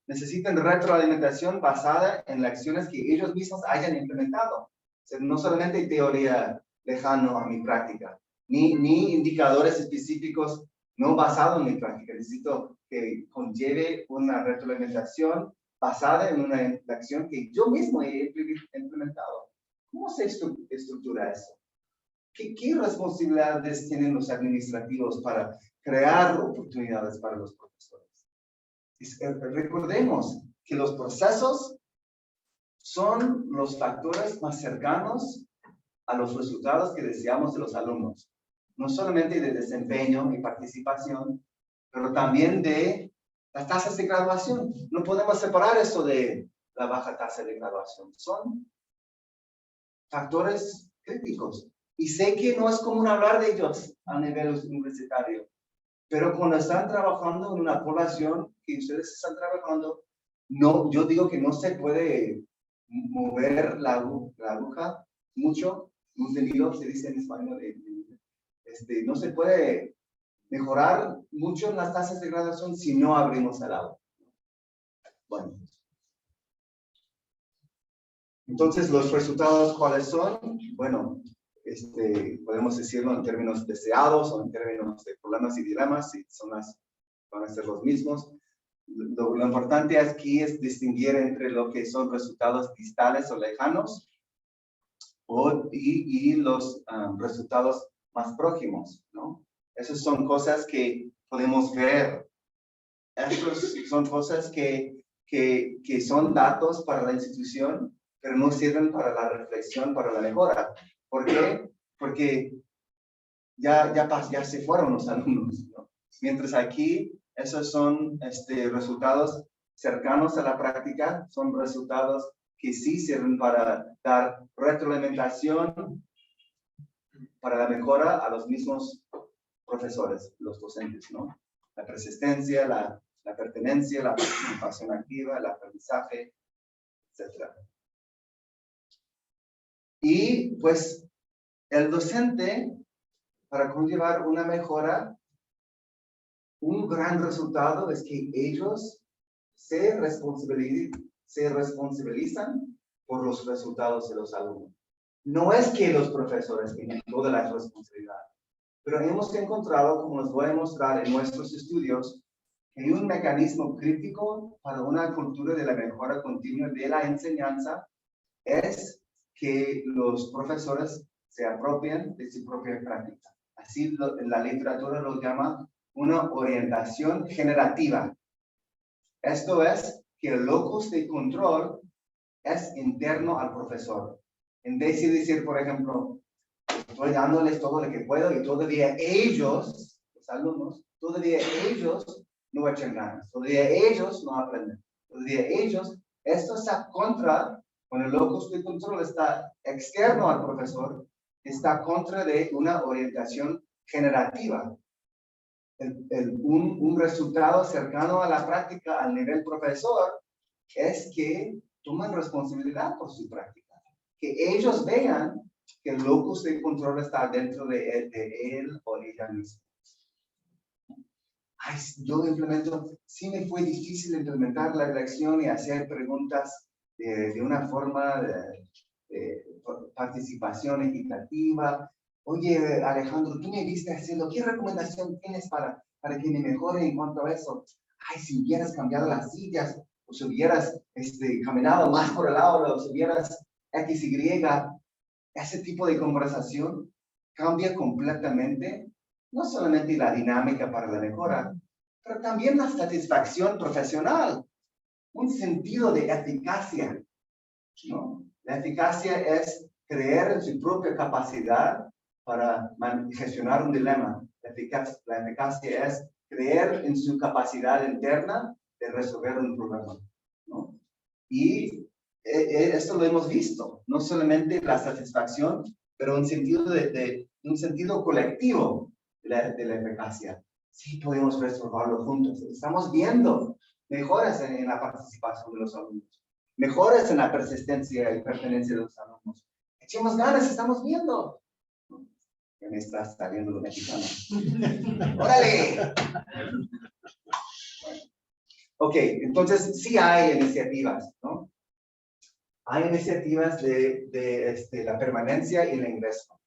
Necesitan retroalimentación basada en las acciones que ellos mismos hayan implementado. O sea, no solamente teoría lejano a mi práctica, ni indicadores específicos no basados en mi práctica. Necesito que conlleve una retroalimentación basada en una acción que yo mismo he implementado. ¿Cómo se estructura eso? ¿Qué responsabilidades tienen los administrativos para crear oportunidades para los profesores? Recordemos que los procesos son los factores más cercanos a los resultados que deseamos de los alumnos. No solamente de desempeño y participación, pero también de las tasas de graduación. No podemos separar eso de la baja tasa de graduación. Son factores críticos. Y sé que no es común hablar de ellos a nivel universitario, pero cuando están trabajando en una población que ustedes están trabajando, no, yo digo que no se puede mover la aguja mucho, muy tenido, se dice en español, no se puede mejorar mucho en las tasas de graduación si no abrimos el aula. Bueno. Entonces, los resultados, ¿cuáles son? Bueno, podemos decirlo en términos deseados o en términos de problemas y dilemas, si van a ser los mismos. Lo importante aquí es distinguir entre lo que son resultados distales o lejanos y los resultados más próximos, ¿no? Esas son cosas que podemos ver. Esas son cosas que son datos para la institución, pero no sirven para la reflexión, para la mejora. ¿Por qué? Porque ya se fueron los alumnos, ¿no? Mientras aquí, esos son resultados cercanos a la práctica, son resultados que sí sirven para dar retroalimentación para la mejora a los mismos profesores, los docentes, ¿no? La persistencia, la pertenencia, la participación activa, el aprendizaje, etc. Y pues el docente, para conllevar una mejora, un gran resultado es que ellos se responsabilizan por los resultados de los alumnos. No es que los profesores tienen toda la responsabilidad, pero hemos encontrado, como les voy a mostrar en nuestros estudios, que hay un mecanismo crítico para una cultura de la mejora continua de la enseñanza, es que los profesores se apropien de su propia práctica. Así la literatura lo llama una orientación generativa. Esto es que el locus de control es interno al profesor. En vez de decir, por ejemplo, estoy dándoles todo lo que puedo y todavía ellos, los alumnos, todavía ellos no echan ganas, todavía ellos no aprenden, todavía ellos, esto está contra, cuando el locus de control está externo al profesor, está contra de una orientación generativa. Un resultado cercano a la práctica al nivel profesor es que toman responsabilidad por su práctica. Que ellos vean que el locus de control está dentro de él o ella misma. Ay, yo implemento, sí me fue difícil implementar la lección y hacer preguntas de una forma de participación equitativa. Oye, Alejandro, tú me viste haciendo, ¿qué recomendación tienes para que me mejore en cuanto a eso? Ay, si hubieras cambiado las sillas, o si hubieras caminado más por el lado, o si hubieras X, Y, ese tipo de conversación cambia completamente, no solamente la dinámica para la mejora, pero también la satisfacción profesional, un sentido de eficacia, ¿no? La eficacia es creer en su propia capacidad para gestionar un dilema. La eficacia es creer en su capacidad interna de resolver un problema, ¿no? Y esto lo hemos visto, no solamente la satisfacción, pero un sentido un sentido colectivo de la eficacia. Sí podemos resolverlo juntos. Estamos viendo mejoras en la participación de los alumnos, mejoras en la persistencia y pertenencia de los alumnos. Echemos ganas, estamos viendo. Ya me está saliendo lo mexicano. ¡Órale! Ok, entonces sí hay iniciativas, ¿no? Hay iniciativas de la permanencia y el ingreso,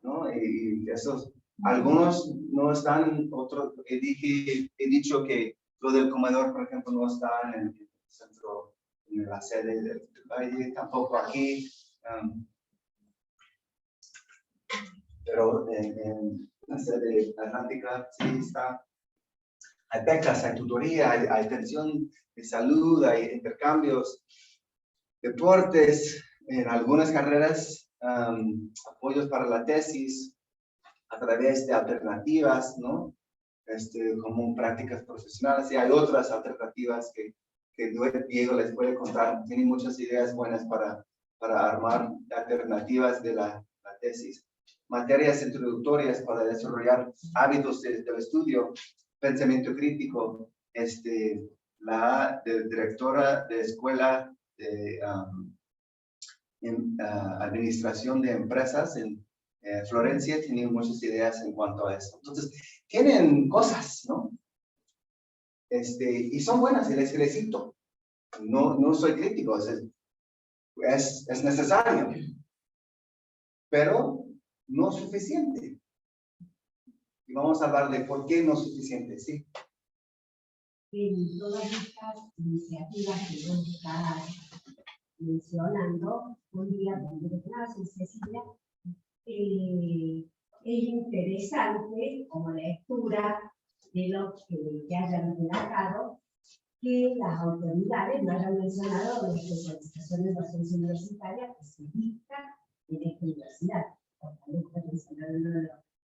¿no? Y esos, algunos no están, otros, he dicho que lo del comedor, por ejemplo, no está en el centro, en la sede del valle, tampoco aquí, pero en la sede atlántica sí está. Hay becas, hay tutoría, hay atención de salud, hay intercambios, deportes, en algunas carreras, apoyos para la tesis a través de alternativas, ¿no? Como prácticas profesionales, y hay otras alternativas que Diego les puede contar. Tiene muchas ideas buenas para armar alternativas de la tesis. Materias introductorias para desarrollar hábitos del estudio, pensamiento crítico, la directora de escuela de administración de empresas en Florencia tiene muchas ideas en cuanto a eso. Entonces, tienen cosas, ¿no? Y son buenas y les felicito. No soy crítico, es necesario, pero no suficiente. Y vamos a hablar de por qué no suficiente, ¿sí? En todas estas iniciativas que vos estás mencionando, un día cuando nace Cecilia, es interesante como lectura de lo que hayan relatado, que las autoridades no hayan mencionado la especialización en docencia universitaria que se dicta en esta universidad.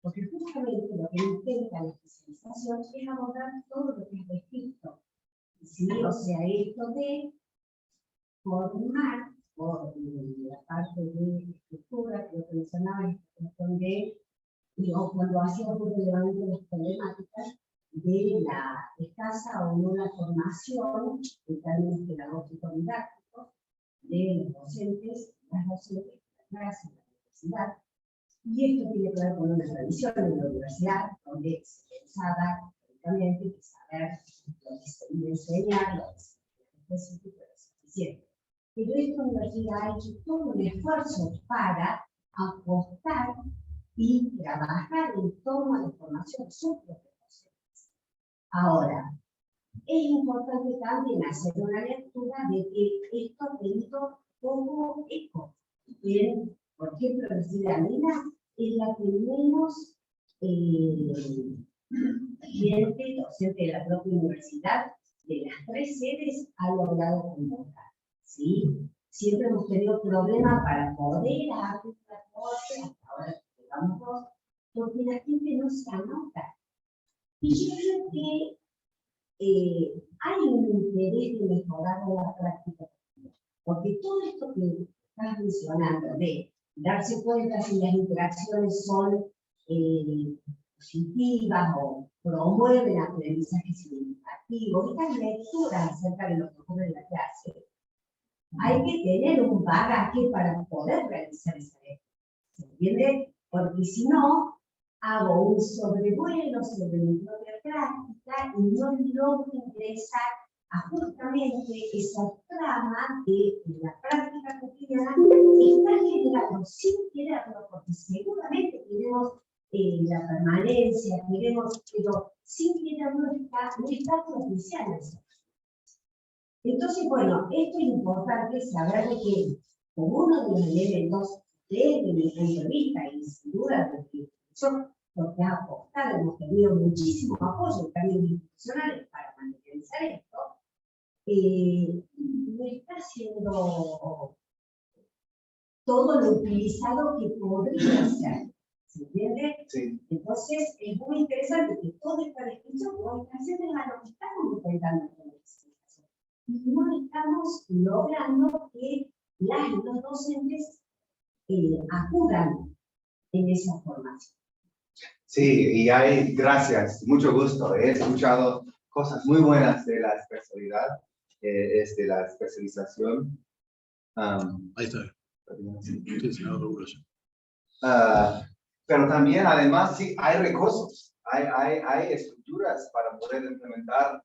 Porque justamente lo que intenta la especialización es abordar todo lo que es descrito. ¿Sí? O sea, esto de formar por la parte de estructura que lo que mencionaba, es cuestión de, cuando hacíamos un relevamiento de las problemáticas de la escasa o nula formación en términos pedagógicos didácticos de los docentes, las docentes, la clase, la universidad. Y esto tiene que ver con una tradición en la universidad, donde se pensaba prácticamente que saber lo que se debe enseñar, lo que se debe específico, es suficiente. Pero esta universidad ha hecho todo un esfuerzo para apostar y trabajar en torno a la formación de sus propios docentes. Ahora, es importante también hacer una lectura de que esto ha tenido poco eco. Bien, por ejemplo, la ciudadanía es la que menos gente docente de la propia universidad, de las 3 sedes, ha logrado convocar. ¿Sí? Siempre hemos tenido problemas para poder abrir transporte, hasta ahora llegamos 2, porque la gente no se anota. Y yo creo que hay un interés de mejorar la práctica, porque todo esto que estás mencionando, de darse cuenta si las interacciones son positivas o promueven aprendizajes significativos, estas lecturas acerca de lo que ocurre en la clase, hay que tener un bagaje para poder realizar esa lectura. ¿Se entiende? Porque si no, hago un sobrevuelo sobre mi propia práctica y no logro ingresar a justamente esa trama de la práctica cotidiana que está generando, sin quererlo, porque seguramente queremos la permanencia, queremos, pero sin quererlo no está propiciando eso. Entonces, bueno, esto es importante saber de que, como uno de los elementos, desde mi punto de vista, y sin duda, porque yo, lo que ha apostado, hemos tenido muchísimo apoyo también institucionales para materializar esto, no está siendo todo lo utilizado que podría ser. ¿Se entiende? Sí. Entonces, es muy interesante que toda esta descripción que vos estás haciendo es a lo que estamos intentando hacer. Y no estamos logrando que las y los docentes acudan en esa formación. Sí, y hay, gracias, mucho gusto. He escuchado cosas muy buenas de la especialidad, de la especialización. Ahí está. Sí, senador Riguroso. Pero también, además, sí, hay recursos, hay estructuras para poder implementar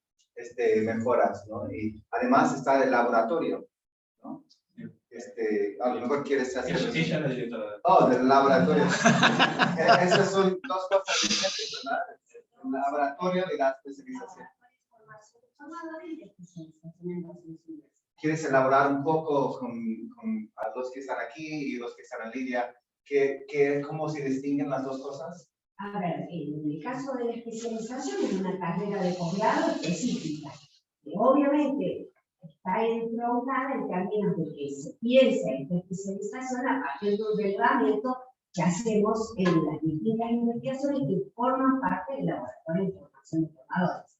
mejoras, ¿no? Y además está el laboratorio, ¿no? A lo mejor quieres hacer... Ella es la directora. Oh, del laboratorio. Esas son dos cosas diferentes, ¿verdad? El laboratorio y la especialización. ¿Quieres elaborar un poco con los que están aquí y los que están en línea? ¿Cómo se distinguen las dos cosas? A ver, en el caso de la especialización es una carrera de posgrado específica. Que obviamente está entroncada en términos de que se piensa en esta especialización a partir de un relevamiento que hacemos en las distintas investigaciones que forman parte del laboratorio de formación de formadores.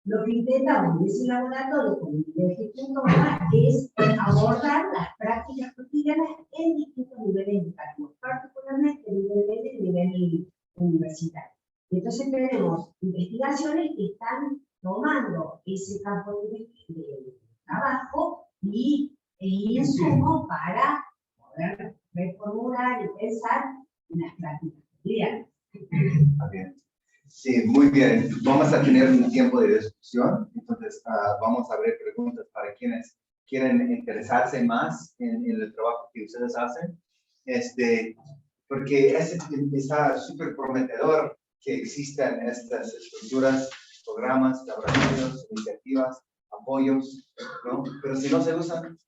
Lo que intentamos en ese laboratorio con el es abordar las prácticas cotidianas en distintos niveles educativos, particularmente el nivel medio y el nivel universitario. Entonces tenemos investigaciones que están tomando ese campo de trabajo y insumos para poder reformular y pensar las prácticas cotidianas. Está bien. Sí, muy bien. Vamos a tener un tiempo de discusión. Entonces, vamos a abrir preguntas para quienes quieren interesarse más en el trabajo que ustedes hacen. Porque está súper prometedor que existan estas estructuras, programas, laboratorios, iniciativas, apoyos, ¿no? Pero si no se usan,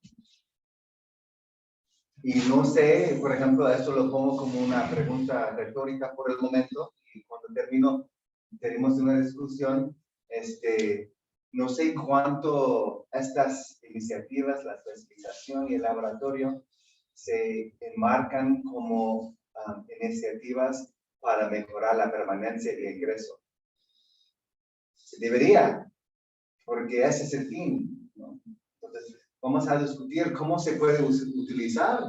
y no sé, por ejemplo, esto lo pongo como una pregunta retórica por el momento, y cuando tenemos una discusión, no sé cuánto estas iniciativas, la especialización y el laboratorio, se enmarcan como iniciativas para mejorar la permanencia y el ingreso. Se debería, porque ese es el fin, ¿no? Entonces, vamos a discutir cómo se puede utilizar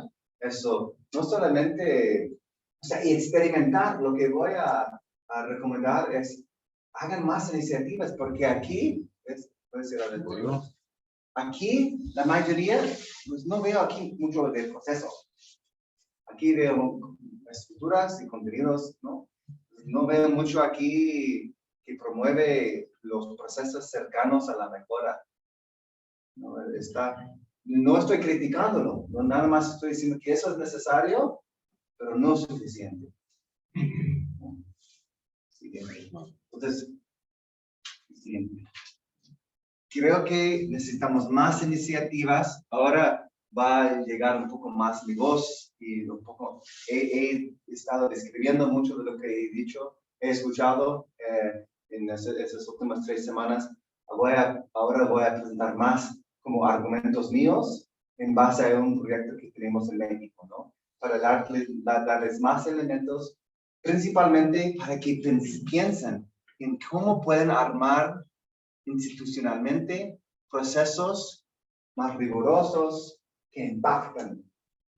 eso. No solamente, o sea, experimentar. Lo que voy a recomendar es, hagan más iniciativas, porque aquí, puede ser auditorio, aquí la mayoría, pues no veo aquí mucho del proceso. Aquí veo estructuras y contenidos, ¿no? No veo mucho aquí que promueve los procesos cercanos a la mejora. No estoy criticándolo, no, nada más estoy diciendo que eso es necesario, pero no suficiente. Siguiente. Entonces, siguiente. Creo que necesitamos más iniciativas. Ahora va a llegar un poco más mi voz y un poco he estado describiendo mucho de lo que he dicho, he escuchado en esas últimas 3 semanas. Ahora voy a presentar más como argumentos míos en base a un proyecto que tenemos en México, ¿no? Para darles más elementos, principalmente para que piensen en cómo pueden armar institucionalmente procesos más rigurosos que impactan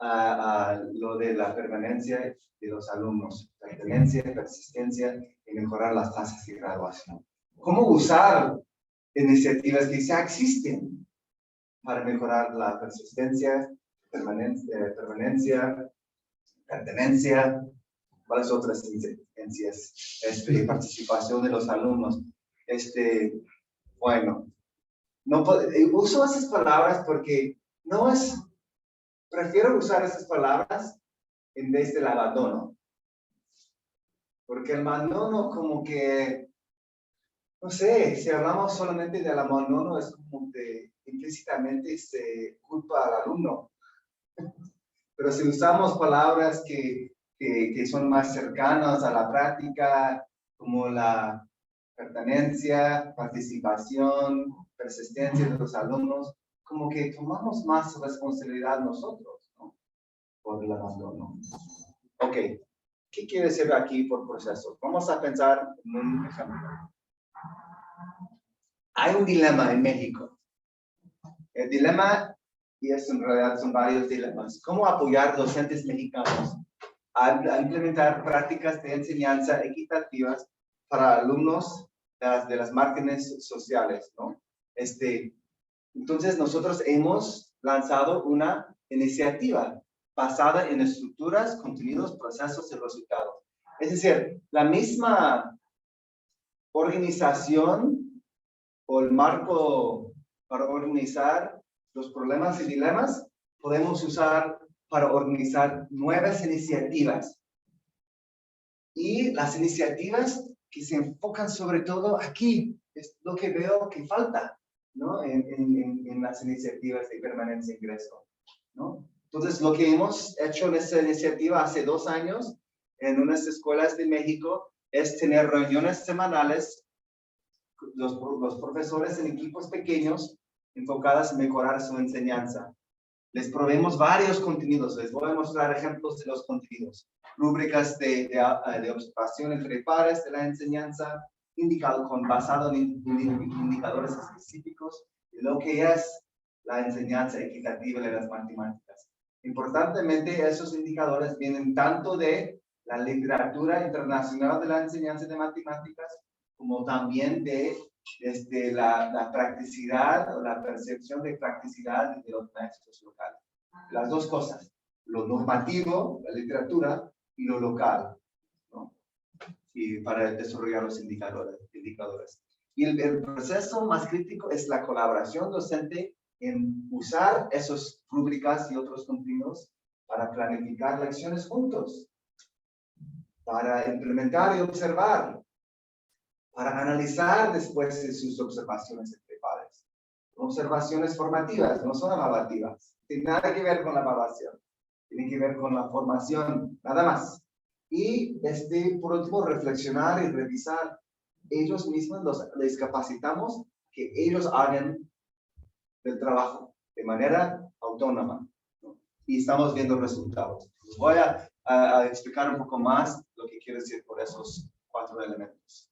a lo de la permanencia de los alumnos, pertenencia, persistencia y mejorar las tasas de graduación. ¿Cómo usar iniciativas que ya existen para mejorar la persistencia, pertenencia, cuáles otras incidencias, participación de los alumnos? Bueno, uso esas palabras porque prefiero usar esas palabras en vez del abandono. Porque el abandono como que, no sé, si hablamos solamente del abandono es como que implícitamente se culpa al alumno. Pero si usamos palabras que son más cercanas a la práctica, como la pertenencia, participación, persistencia de los alumnos, como que tomamos más responsabilidad nosotros, ¿no? Por el abandono. Ok, ¿qué quiere decir aquí por proceso? Vamos a pensar en un ejemplo. Hay un dilema en México. El dilema, y en realidad son varios dilemas, ¿cómo apoyar docentes mexicanos a implementar prácticas de enseñanza equitativas para alumnos de las márgenes sociales, ¿no? Entonces, nosotros hemos lanzado una iniciativa basada en estructuras, contenidos, procesos y resultados. Es decir, la misma organización o el marco para organizar los problemas y dilemas podemos usar para organizar nuevas iniciativas. Y las iniciativas que se enfocan sobre todo aquí, es lo que veo que falta, ¿no? En las iniciativas de permanencia e ingreso, ¿no? Entonces, lo que hemos hecho en esta iniciativa hace 2 años en unas escuelas de México es tener reuniones semanales, los profesores en equipos pequeños enfocadas en mejorar su enseñanza. Les proveemos varios contenidos, les voy a mostrar ejemplos de los contenidos. Rúbricas de observación entre pares de la enseñanza, basado en indicadores específicos de lo que es la enseñanza equitativa de las matemáticas. Importantemente, esos indicadores vienen tanto de la literatura internacional de la enseñanza de matemáticas, como también de la practicidad o la percepción de practicidad de los maestros locales. Las dos cosas, lo normativo, la literatura, y lo local, ¿no? Y para desarrollar los indicadores. Y el proceso más crítico es la colaboración docente en usar esos rúbricas y otros contenidos para planificar lecciones juntos, para implementar y observar, para analizar después de sus observaciones entre pares. Observaciones formativas, no son evaluativas. Tiene nada que ver con la evaluación. Tiene que ver con la formación, nada más. Y por último, reflexionar y revisar. Ellos mismos les capacitamos que ellos hagan el trabajo de manera autónoma, ¿no? Y estamos viendo resultados. Voy a explicar un poco más lo que quiero decir por esos 4 elementos.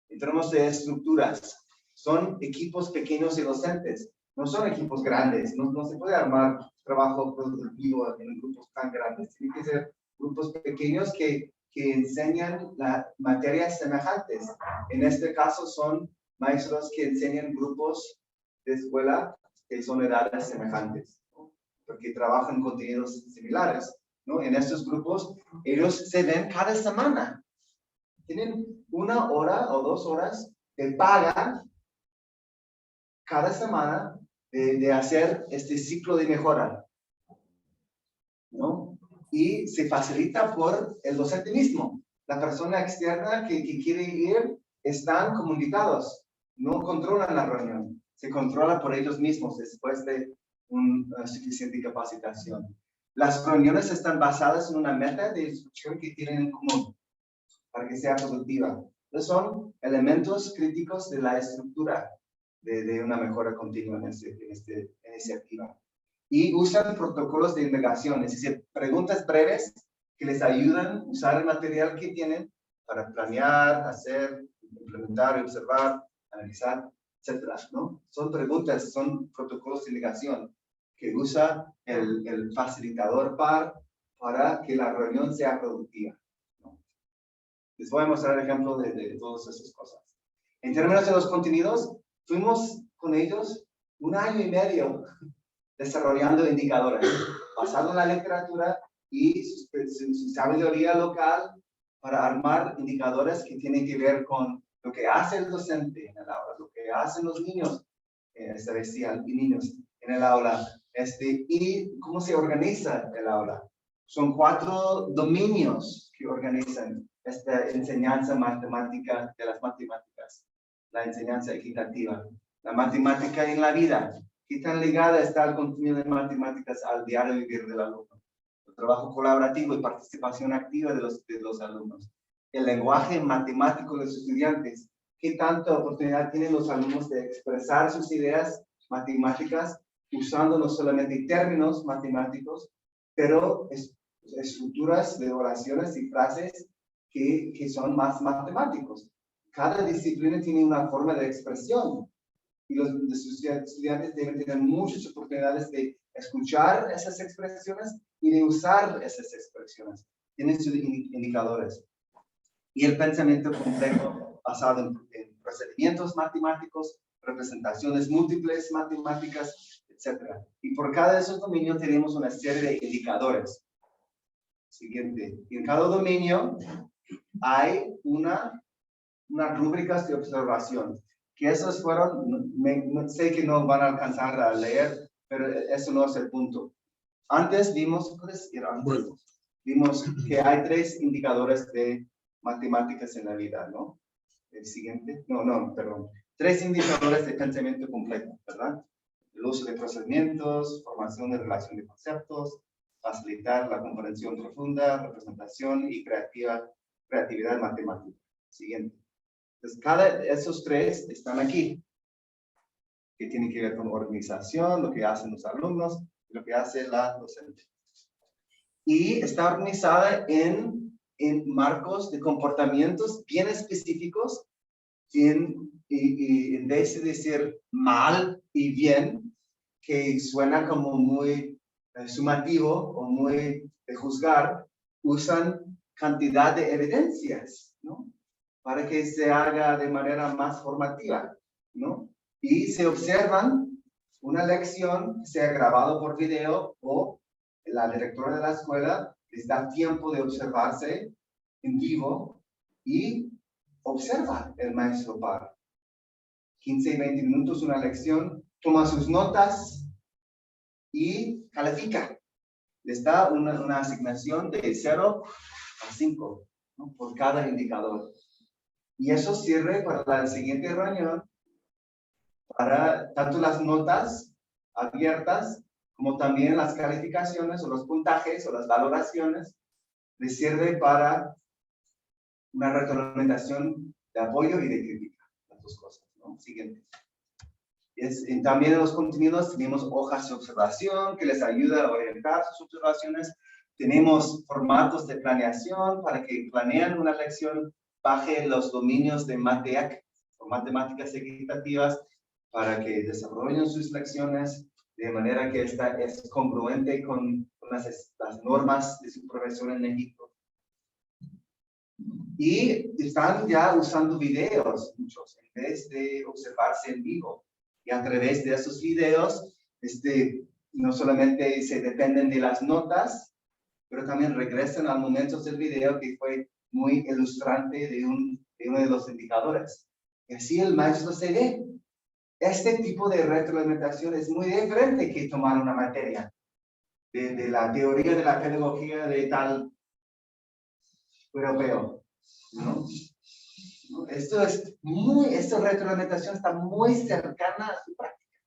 En términos de estructuras, son equipos pequeños y docentes, no son equipos grandes, no se puede armar trabajo productivo en grupos tan grandes, tienen que ser grupos pequeños que enseñan materias semejantes. En este caso son maestros que enseñan grupos de escuela que son edades semejantes, ¿no? Porque trabajan contenidos similares, ¿no? En estos grupos, ellos se ven cada semana. Tienen 1 hora o 2 horas de paga cada semana de hacer este ciclo de mejora, ¿no? Y se facilita por el docente mismo. La persona externa que quiere ir están comunicados, no controlan la reunión, se controla por ellos mismos después de una suficiente capacitación. Las reuniones están basadas en una meta de instrucción que tienen en común para que sea productiva. Entonces son elementos críticos de la estructura de una mejora continua en esta iniciativa. Y usan protocolos de indagación, es decir, preguntas breves que les ayudan a usar el material que tienen para planear, hacer, implementar, observar, analizar, etcétera, ¿no? Son preguntas, son protocolos de indagación que usa el facilitador para que la reunión sea productiva, ¿no? Les voy a mostrar el ejemplo de todas esas cosas. En términos de los contenidos, fuimos con ellos 1 año y medio desarrollando indicadores, basado en la literatura y su sabiduría local para armar indicadores que tienen que ver con lo que hace el docente en el aula, lo que hacen los niños, niños en el aula, y cómo se organiza el aula. Son 4 dominios que organizan esta enseñanza matemática de las matemáticas, la enseñanza equitativa, la matemática en la vida. ¿Qué tan ligada está el contenido de matemáticas al diario vivir del alumno? El trabajo colaborativo y participación activa de los alumnos. El lenguaje matemático de los estudiantes. ¿Qué tanta oportunidad tienen los alumnos de expresar sus ideas matemáticas usando no solamente términos matemáticos, pero estructuras de oraciones y frases que son más matemáticos? Cada disciplina tiene una forma de expresión. Y los estudiantes deben tener muchas oportunidades de escuchar esas expresiones y de usar esas expresiones. Tienen sus indicadores. Y el pensamiento complejo basado en procedimientos matemáticos, representaciones múltiples matemáticas, etc. Y por cada de esos dominios tenemos una serie de indicadores. Siguiente. Y en cada dominio hay unas rúbricas de observación. Que esos fueron, sé que no van a alcanzar a leer, pero eso no es el punto. Antes vimos, ¿puedes ir antes? Bueno. Vimos que hay 3 indicadores de matemáticas en la vida, ¿no? El siguiente, perdón. 3 indicadores de pensamiento completo, ¿verdad? El uso de procedimientos, formación de relación de conceptos, facilitar la comprensión profunda, representación y creatividad matemática. Siguiente. Entonces, esos 3 están aquí, que tienen que ver con organización, lo que hacen los alumnos, lo que hace la docente. Y está organizada en marcos de comportamientos bien específicos, en vez de decir mal y bien, que suena como muy sumativo o muy de juzgar, usan cantidad de evidencias, ¿no? Para que se haga de manera más formativa, ¿no? Y se observan una lección que sea grabado por video o la directora de la escuela les da tiempo de observarse en vivo y observa el maestro par. 15 y 20 minutos una lección, toma sus notas y califica. Les da una asignación de 0 a 5, ¿no? Por cada indicador. Y eso sirve para la siguiente reunión, para tanto las notas abiertas, como también las calificaciones o los puntajes o las valoraciones, les sirve para una retroalimentación de apoyo y de crítica. Las 2 cosas, ¿no? Siguiente. También en los contenidos tenemos hojas de observación que les ayuda a orientar sus observaciones. Tenemos formatos de planeación para que planean una lección baje los dominios de MATEAC o matemáticas equitativas para que desarrollen sus lecciones de manera que es congruente con las normas de su profesor en México. Y están ya usando videos, muchos, en vez de observarse en vivo. Y a través de esos videos, no solamente se dependen de las notas, pero también regresan a momentos del video que fue muy ilustrante de uno de los indicadores. Y así el maestro se ve. Este tipo de retroalimentación es muy diferente que tomar una materia de la teoría de la pedagogía de tal europeo, ¿no? Esta retroalimentación está muy cercana a su práctica.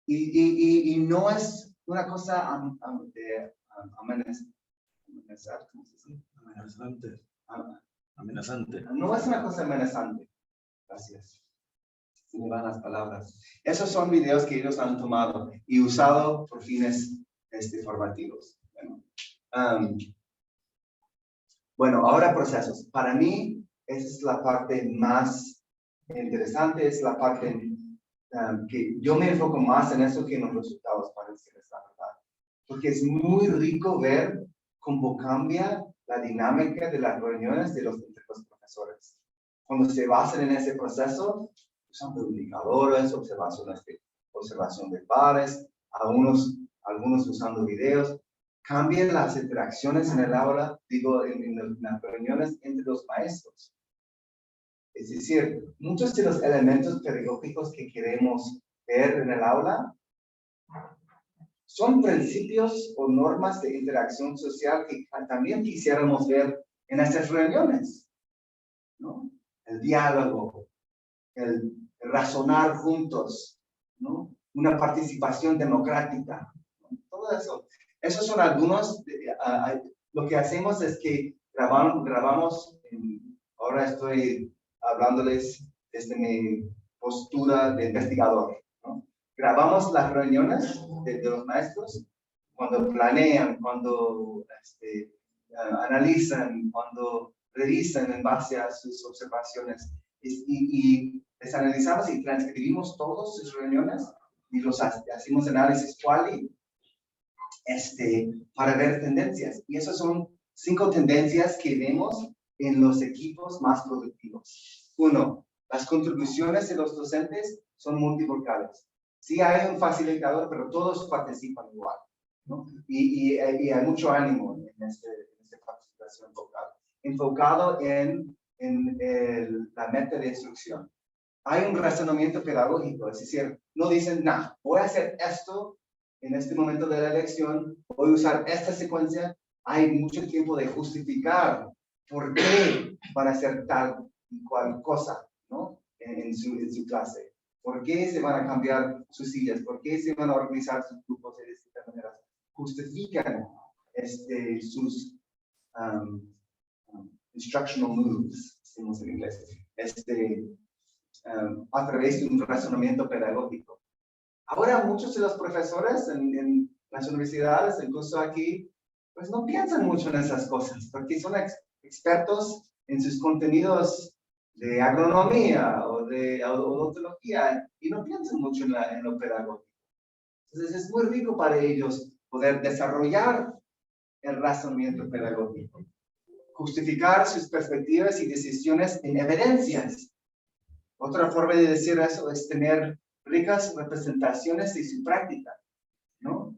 Y no es una cosa amenazante. No es una cosa amenazante. Gracias. Se me van las palabras. Esos son videos que ellos han tomado y usado por fines formativos. Bueno, ahora procesos. Para mí, esa es la parte más interesante, es la parte que yo me enfoco más en eso que en los resultados, para decirles la verdad. Porque es muy rico ver cómo cambia la dinámica de las reuniones entre los profesores. Cuando se basan en ese proceso, usan publicadores, observación de pares, algunos usando videos. Cambian las interacciones en el aula, en las reuniones entre los maestros. Es decir, muchos de los elementos pedagógicos que queremos ver en el aula son principios o normas de interacción social que también quisiéramos ver en estas reuniones, ¿no? El diálogo, el razonar juntos, ¿no? Una participación democrática, ¿no? Todo eso. Esos son algunos. Lo que hacemos es que grabamos ahora estoy hablándoles desde mi postura de investigador, ¿no? Grabamos las reuniones de los maestros cuando planean, cuando analizan, cuando revisan en base a sus observaciones. Y les analizamos y transcribimos todas sus reuniones y los hacemos análisis quali para ver tendencias. Y esas son 5 tendencias que vemos en los equipos más productivos. 1, las contribuciones de los docentes son multivocales. Sí hay un facilitador, pero todos participan igual, ¿no? Y hay mucho ánimo en esta participación vocal, enfocado en la meta de instrucción. Hay un razonamiento pedagógico, es decir, no dicen, voy a hacer esto en este momento de la lección, voy a usar esta secuencia. Hay mucho tiempo de justificar por qué van a hacer tal y cual cosa, ¿no? En su clase. ¿Por qué se van a cambiar sus sillas? ¿Por qué se van a organizar sus grupos de distintas maneras? Justifican sus instructional moves, decimos en inglés, a través de un razonamiento pedagógico. Ahora muchos de los profesores en las universidades, incluso aquí, pues no piensan mucho en esas cosas, porque son expertos en sus contenidos de agronomía o de odontología y no piensan mucho en lo pedagógico. Entonces es muy rico para ellos poder desarrollar el razonamiento pedagógico, justificar sus perspectivas y decisiones en evidencias. Otra forma de decir eso es tener ricas representaciones de su práctica, ¿no?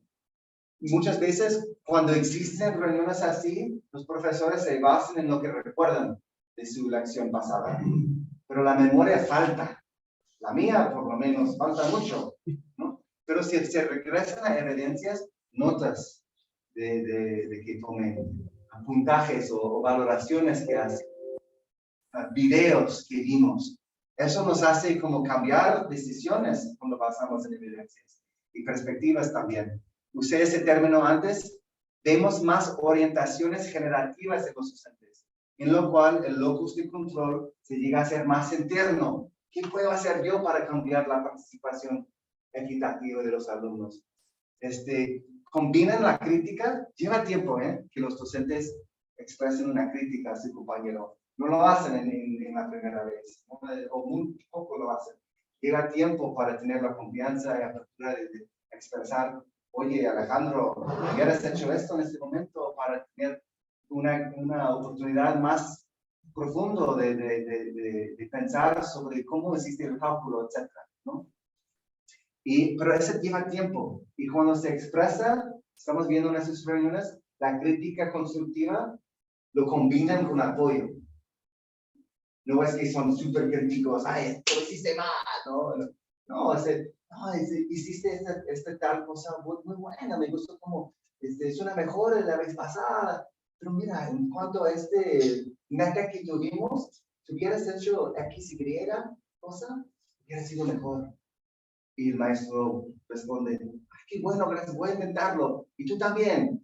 Y muchas veces, cuando existen reuniones así, los profesores se basan en lo que recuerdan de su lección pasada. Pero la memoria falta. La mía, por lo menos, falta mucho, ¿no? Pero si se regresan a evidencias, notas de que tomen, puntajes o valoraciones que hacen, videos que vimos, eso nos hace como cambiar decisiones cuando basamos en evidencias y perspectivas también. Usé ese término antes. Vemos más orientaciones generativas de los docentes, en lo cual el locus de control se llega a ser más interno. ¿Qué puedo hacer yo para cambiar la participación equitativa de los alumnos? Combinan la crítica. Lleva tiempo que los docentes expresen una crítica a su compañero. No lo hacen en la primera vez, ¿no? O muy poco lo hacen. Lleva tiempo para tener la confianza y apertura de expresar, oye, Alejandro, ¿hubieras hecho esto en este momento para tener una oportunidad más profundo de pensar sobre cómo existe el cálculo, etcétera, ¿no? Pero eso lleva tiempo. Y cuando se expresa, estamos viendo en esas reuniones, la crítica constructiva lo combinan con apoyo. No es que son súper críticos, esto lo hiciste mal, ¿no? No, hiciste esta tal cosa muy buena, me gustó como, es una mejora de la vez pasada, pero mira, en cuanto a meta que tuvimos, si hubieras hecho X, Y cosa, hubiera sido mejor. Y el maestro responde, qué bueno, gracias, voy a intentarlo, y tú también.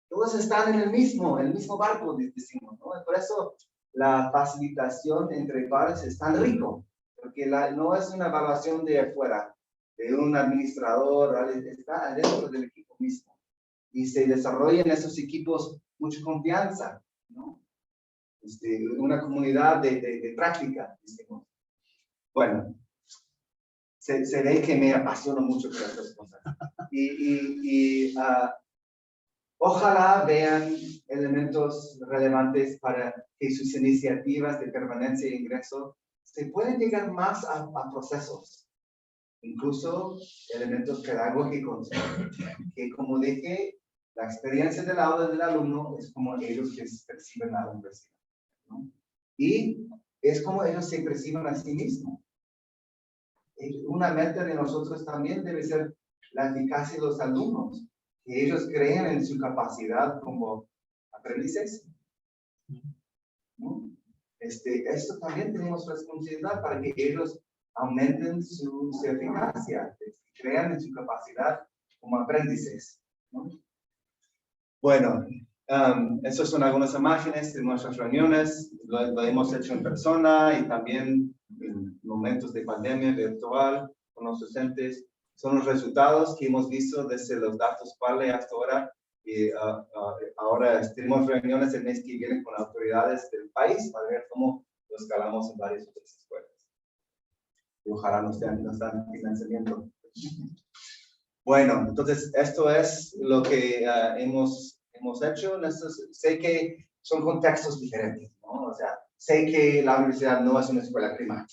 Todos están en el mismo barco, decimos, ¿no? Por eso la facilitación entre pares es tan rico, porque no es una evaluación de afuera, de un administrador, está dentro del equipo mismo. Y se desarrolla en esos equipos mucha confianza, ¿no? Una comunidad de práctica, decimos. Bueno, se ve que me apasiono mucho por estas cosas. Ojalá vean elementos aspectos relevantes para que sus iniciativas de permanencia e ingreso se pueden llegar más a procesos, incluso elementos pedagógicos, que como dije, la experiencia del aula del alumno es como ellos que perciben la universidad, ¿no? Y es como ellos se perciben a sí mismos. Una meta de nosotros también debe ser la eficacia de los alumnos, que ellos crean en su capacidad como aprendices, ¿no? Esto también tenemos responsabilidad para que ellos aumenten su eficacia, crean en su capacidad como aprendices, ¿no? Bueno, estas son algunas imágenes de nuestras reuniones, lo hemos hecho en persona y también en momentos de pandemia virtual con los docentes. Son los resultados que hemos visto desde los datos PALE hasta ahora. Y ahora tenemos reuniones el mes que viene con autoridades del país para ver cómo lo escalamos en varias otras escuelas. Y ojalá nos den financiamiento. Bueno, entonces esto es lo que hemos hecho. Sé que son contextos diferentes, ¿no? O sea, sé que la universidad no es una escuela primaria.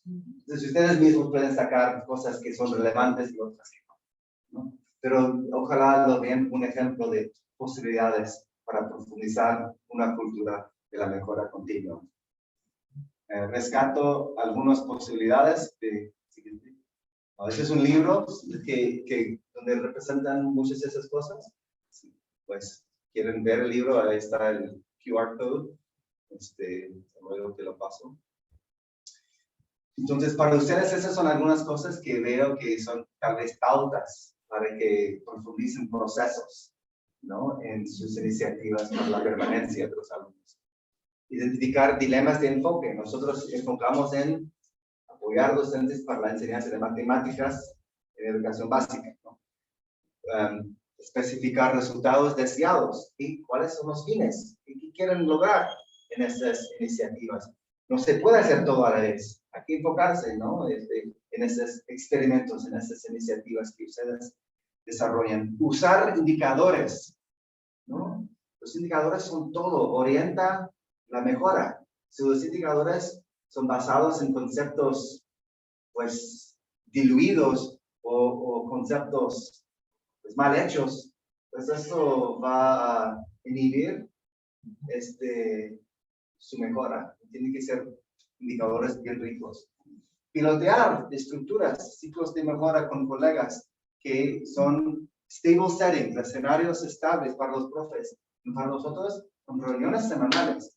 Entonces ustedes mismos pueden sacar cosas que son relevantes y otras que no, ¿no? Pero ojalá lo vean un ejemplo de posibilidades para profundizar una cultura de la mejora continua. Rescato algunas posibilidades de siguiente. Este es un libro donde representan muchas de esas cosas. Pues, ¿quieren ver el libro? Ahí está el QR code. Luego te lo paso. Entonces, para ustedes, esas son algunas cosas que veo que son tal vez pautas para que profundicen procesos, ¿no? En sus iniciativas para la permanencia de los alumnos. Identificar dilemas de enfoque. Nosotros enfocamos en apoyar docentes para la enseñanza de matemáticas en educación básica, ¿no? Especificar resultados deseados y cuáles son los fines y qué quieren lograr en estas iniciativas. No se puede hacer todo a la vez. Hay que enfocarse, ¿no? En esos experimentos, en esas iniciativas que ustedes desarrollan. Usar indicadores, ¿no? Los indicadores son todo, orienta la mejora. Si los indicadores son basados en conceptos, pues, diluidos o conceptos, pues, mal hechos, pues esto va a inhibir su mejora. Tienen que ser indicadores bien ricos. Pilotear estructuras, ciclos de mejora con colegas que son stable settings, escenarios estables para los profes. Y para nosotros son reuniones semanales.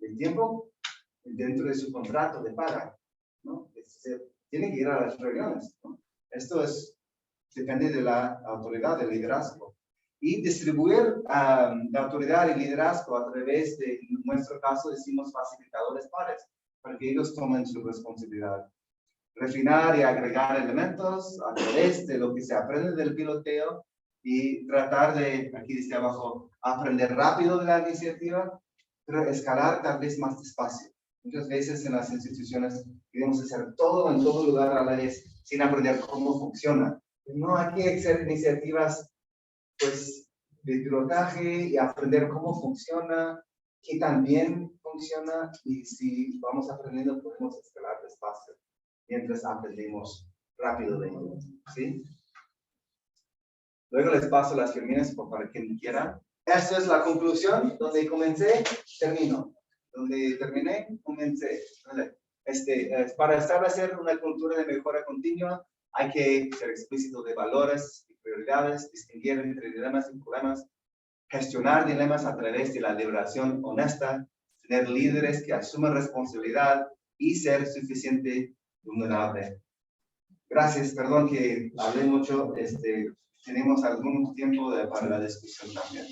El tiempo dentro de su contrato de paga, ¿no? Tiene que ir a las reuniones, ¿no? Esto depende de la autoridad, del liderazgo. Y distribuir la autoridad y liderazgo a través de, en nuestro caso, decimos facilitadores pares, para que ellos tomen su responsabilidad. Refinar y agregar elementos a través de lo que se aprende del piloteo y tratar de, aquí dice abajo, aprender rápido de la iniciativa, pero escalar tal vez más despacio. Muchas veces en las instituciones queremos hacer todo en todo lugar a la vez sin aprender cómo funciona. No hay que hacer iniciativas, pues, de pilotaje y aprender cómo funciona, qué tan bien funciona, y si vamos aprendiendo podemos escalar despacio mientras aprendemos rápido de ello, ¿sí? Luego les paso las reuniones para quien quiera. Esta es la conclusión, donde comencé, termino. Donde terminé, comencé. Para establecer una cultura de mejora continua, hay que ser explícito de valores y prioridades, distinguir entre dilemas y problemas, gestionar dilemas a través de la liberación honesta, tener líderes que asumen responsabilidad y ser suficiente vulnerable. Gracias, perdón que hablé mucho. Tenemos algún tiempo para la discusión también.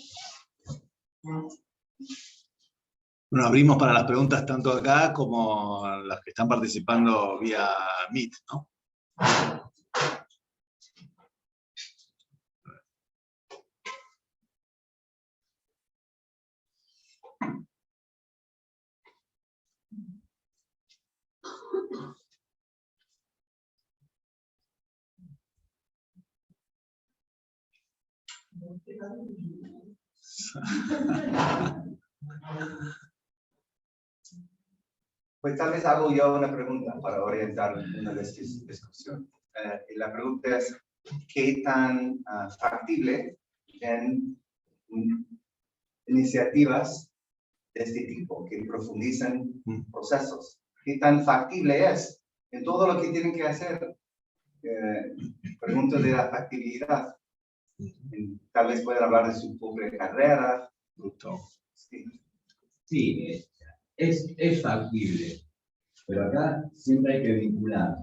Bueno, abrimos para las preguntas tanto acá como las que están participando vía Meet, ¿no? Gracias. Pues tal vez hago yo una pregunta para orientar una discusión. Y la pregunta es, ¿qué tan factible en iniciativas de este tipo que profundizan procesos? ¿Qué tan factible es en todo lo que tienen que hacer? Pregunto de la factibilidad. Tal vez puedan hablar de su propia carrera. Sí, es factible, pero acá siempre hay que vincular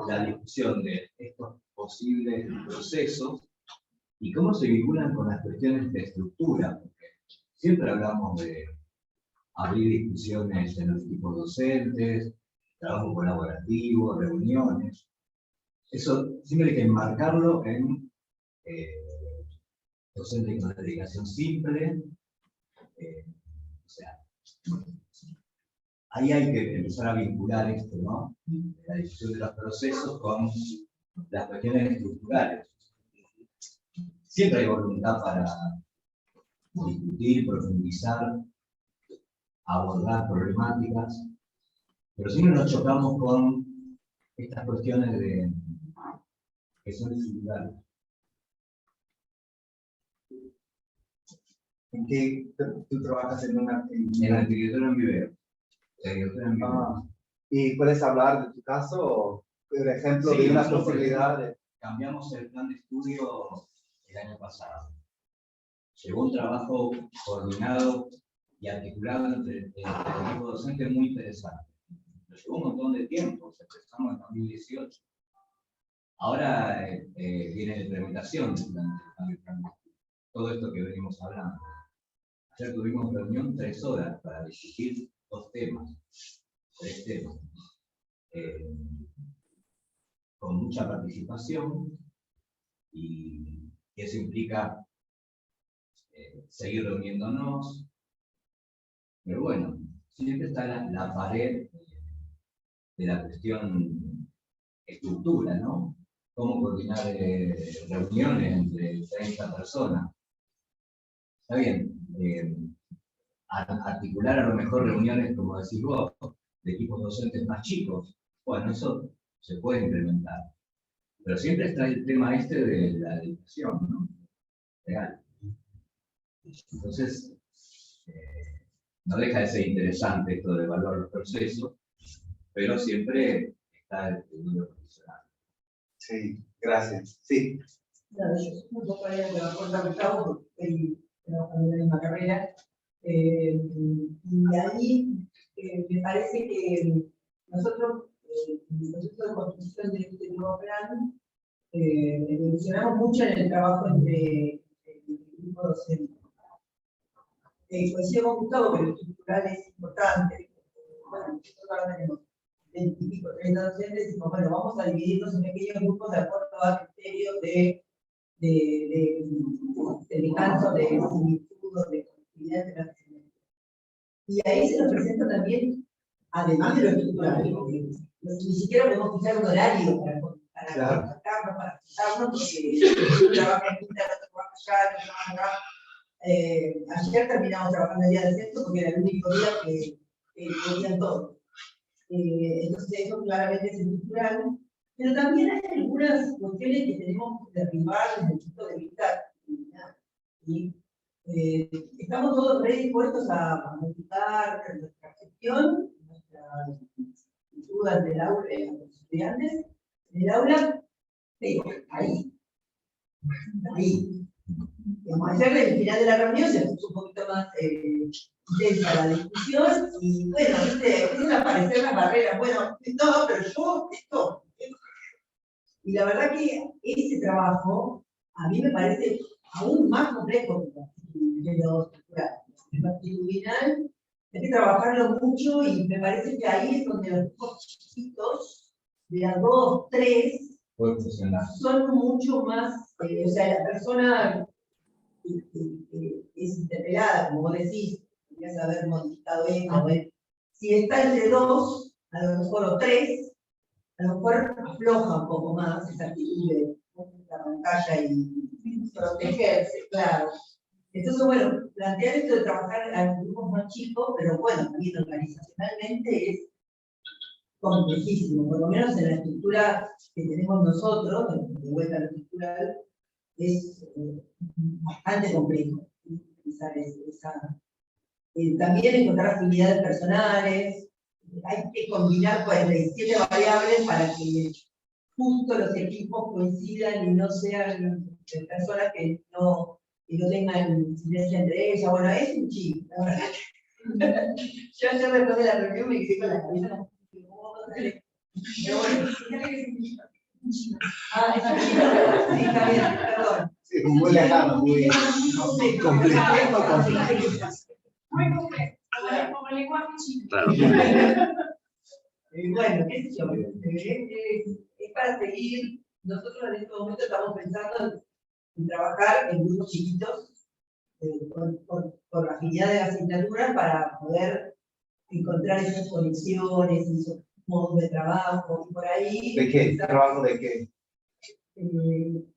la discusión de estos posibles procesos y cómo se vinculan con las cuestiones de estructura, porque siempre hablamos de abrir discusiones en los equipos docentes, trabajo colaborativo, reuniones. Eso siempre hay que enmarcarlo en docente con dedicación simple. O sea, ahí hay que empezar a vincular esto, ¿no? La discusión de los procesos con las cuestiones estructurales. Siempre hay voluntad para discutir, profundizar, abordar problemáticas, pero siempre nos chocamos con estas cuestiones que son estructurales. ¿En qué tú trabajas en una... En la arquitectura en vivero. ¿Y puedes hablar de tu caso? O, por ejemplo, Sí, de una nosotros, posibilidad de... Cambiamos el plan de estudio el año pasado. Llegó un trabajo coordinado y articulado entre el equipo docente muy interesante. Nos llevó un montón de tiempo, empezamos en 2018. Ahora viene la implementación del plan. Todo esto que venimos hablando. Ayer tuvimos reunión 3 horas para discutir 3 temas. Con mucha participación, y eso implica seguir reuniéndonos, pero bueno, siempre está la pared de la cuestión estructura, ¿no? Cómo coordinar reuniones entre 30 personas. Está bien, articular a lo mejor reuniones, como decís vos, de equipos docentes más chicos. Bueno, eso se puede implementar. Pero siempre está el tema este de la dedicación, ¿no? Real. Entonces, no deja de ser interesante esto de evaluar los procesos, pero siempre está el estudio profesional. Sí, gracias. Sí. Claro, yo soy un poco de la corta Gustavo, porque estoy trabajando en la misma carrera. Y ahí me parece que nosotros, en el proceso de construcción de este nuevo plan, evolucionamos mucho en el trabajo entre el grupo docente. Coincido con Gustavo que lo estructural es importante. Bueno, nosotros ahora tenemos 20 y pico, 30 docentes, y bueno, vamos a dividirnos en pequeños grupos de acuerdo a criterios de descanso, de similitud, de continuidad de la. Y ahí se nos presenta también, además de lo estructural, ni siquiera podemos fijar un horario para contactarnos, para juntarnos, porque uno trabaja en Quinta, otro trabaja allá, otro trabaja acá. Ayer terminamos trabajando el día del centro porque era el único día que podían todos. Entonces eso claramente es estructural, pero también hay algunas cuestiones que tenemos que derribar desde el punto de vista disciplinar. ¿Sí? Estamos todos predispuestos a modificar nuestra gestión, nuestras dudas del aula, los estudiantes del aula, pero ahí. Como ayer, el final de la reunión se puso un poquito más intensa la discusión, y bueno, empiezan a aparecer las barreras. Bueno, no, pero yo, esto. Y la verdad que ese trabajo a mí me parece aún más complejo que lo estructural. Lo actitudinal hay que trabajarlo mucho, y me parece que ahí es donde los grupos chiquitos, de las 2, 3, son mucho más, o sea, la persona es interpelada, como vos decís, podrías haber modificado esto, si está entre 2, a lo mejor, o 3, a lo mejor afloja un poco más esa actitud de la pantalla y protegerse, claro. Entonces, bueno, plantear esto de trabajar en grupos más chicos, pero bueno, también organizacionalmente es complejísimo, por lo menos en la estructura que tenemos nosotros, de vuelta a lo estructural, es bastante complejo utilizar también encontrar afinidades personales, hay que combinar 47 variables para que justo los equipos coincidan y no sean personas que no tengan incidencia entre ellas. Bueno, es un chip, la verdad. Yo ayer después de la reunión me quedé con la cabeza. Pero bueno, sí, está bien, perdón. Sí, muy lejano, muy complejo. Muy complejo, como el lenguaje chino. Bueno, qué sé yo, es para seguir. Nosotros en este momento estamos pensando en trabajar en grupos chiquitos por afinidad de asignaturas para poder encontrar esas conexiones, esos modos de trabajo, y por ahí... ¿De qué? ¿Trabajo de qué? No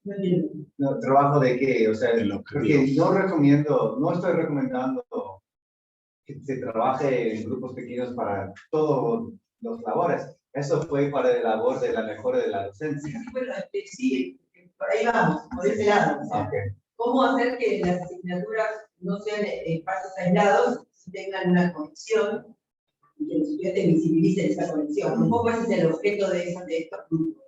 entiendo. No, ¿trabajo de qué? O sea, porque no estoy recomendando que se trabaje en grupos pequeños para todos los labores. Eso fue para el labor de la mejora de la docencia. Bueno, sí, por ahí vamos, por ese lado. O sea, Okay. ¿cómo hacer que las asignaturas no sean espacios aislados, tengan una conexión y que los estudiantes visibilicen esa conexión? Un poco ese es el objeto de estos grupos.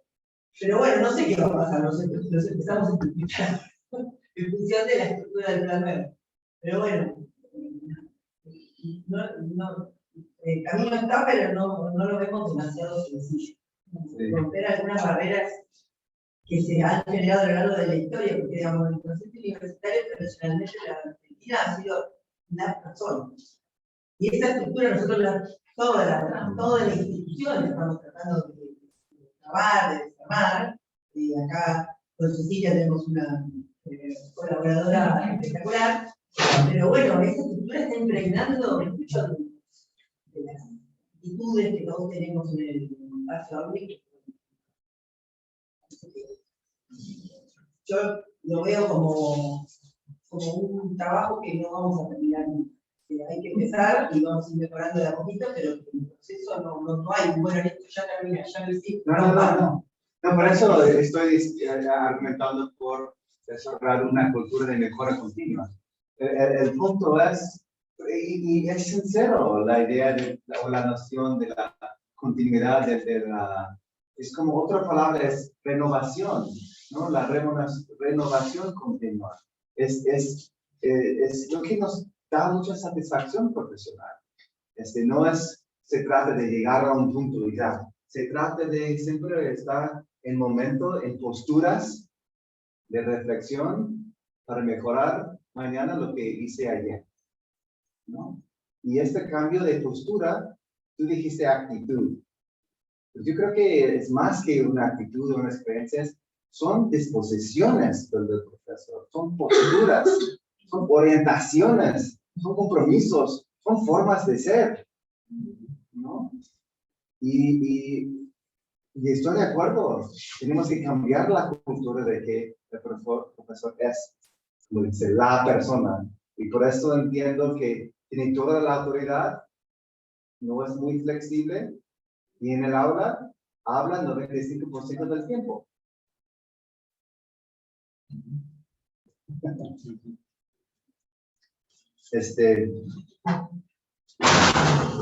Pero bueno, no sé qué va a pasar, los empezamos a explicar en función de la estructura del plan nuevo. Pero bueno, el camino está, pero no lo vemos demasiado sencillo. Sí. Romper algunas barreras que se han generado a lo largo de la historia, porque digamos, el concepto universitario tradicionalmente en la Argentina ha sido las personas. Y esa estructura nosotros, toda la institución estamos tratando de trabajar, de desarmar. Y acá con Cecilia tenemos una colaboradora espectacular. Pero bueno, esa estructura está impregnando mucho de las actitudes que todos tenemos en el espacio áulico. Yo lo veo como un trabajo que no vamos a terminar nunca. Hay que empezar y vamos a ir mejorando de a poquito, pero en el proceso no hay, bueno, esto ya termina, ya lo hicimos. No, por eso estoy argumentando por desarrollar una cultura de mejora continua. El punto es, y es sincero, la idea o la noción de la continuidad, es como otra palabra, es renovación, ¿no? La renovación continua. Es lo que nos da mucha satisfacción profesional. No se trata de llegar a un punto y ya. Se trata de siempre estar en momentos, en posturas de reflexión para mejorar mañana lo que hice ayer, ¿no? Y este cambio de postura, tú dijiste actitud. Pues yo creo que es más que una actitud o unas experiencias, son disposiciones del profesor, son posturas, son orientaciones, son compromisos, son formas de ser, ¿no? Y estoy de acuerdo, tenemos que cambiar la cultura de que el profesor es, como dice, la persona. Y por eso entiendo que tiene toda la autoridad, no es muy flexible, y en el aula habla 95% del tiempo.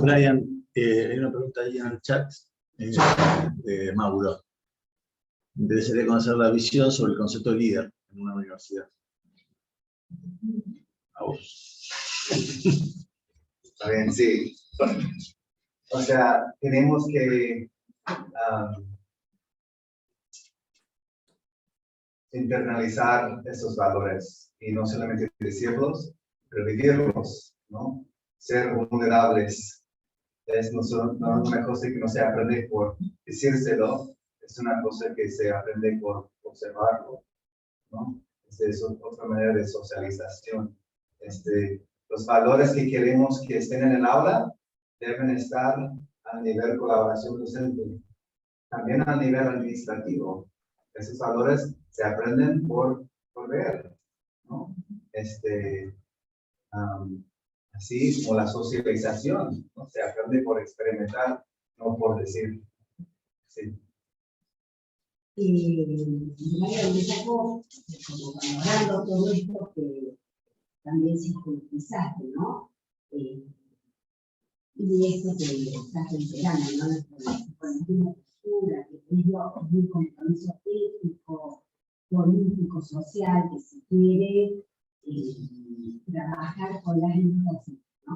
Brian, hay una pregunta ahí en el chat de Mauro. Me interesaría conocer la visión sobre el concepto de líder en una universidad. A vos. Está bien, sí. O sea, tenemos que internalizar esos valores y no solamente decirlos, pero vivirlos, ¿no? Ser vulnerables. No es una cosa que no se aprende por decírselo, es una cosa que se aprende por observarlo, ¿no? Es otra manera de socialización. Los valores que queremos que estén en el aula deben estar a nivel colaboración docente, también a nivel administrativo. Esos valores se aprenden por ver, ¿no? así como la socialización, ¿no? Se aprende por experimentar, no por decir. Sí. María, un poco como valorando todo esto que también sistematizaste, ¿no? Y esto que estás enterando, ¿no? Con la misma postura, que es un compromiso ético, político, social, que se quiere trabajar con las infancias, ¿no?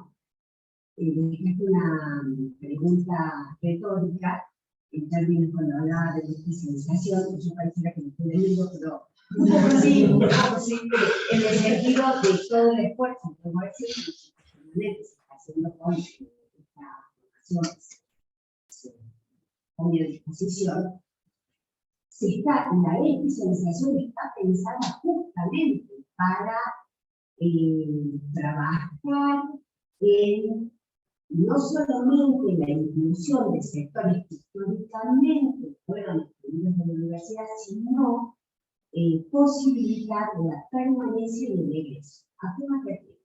Es una pregunta retórica en términos cuando hablaba de especialización, yo pareciera que me estoy leyendo, pero sí, en el sentido de todo el esfuerzo, como decir, que se está haciendo con esta formación a mi disposición, la especialización está pensada justamente para trabajar en no solamente la inclusión de sectores que históricamente fueron excluidos de la universidad, sino posibilitar la permanencia en el egreso. ¿A qué me refiero?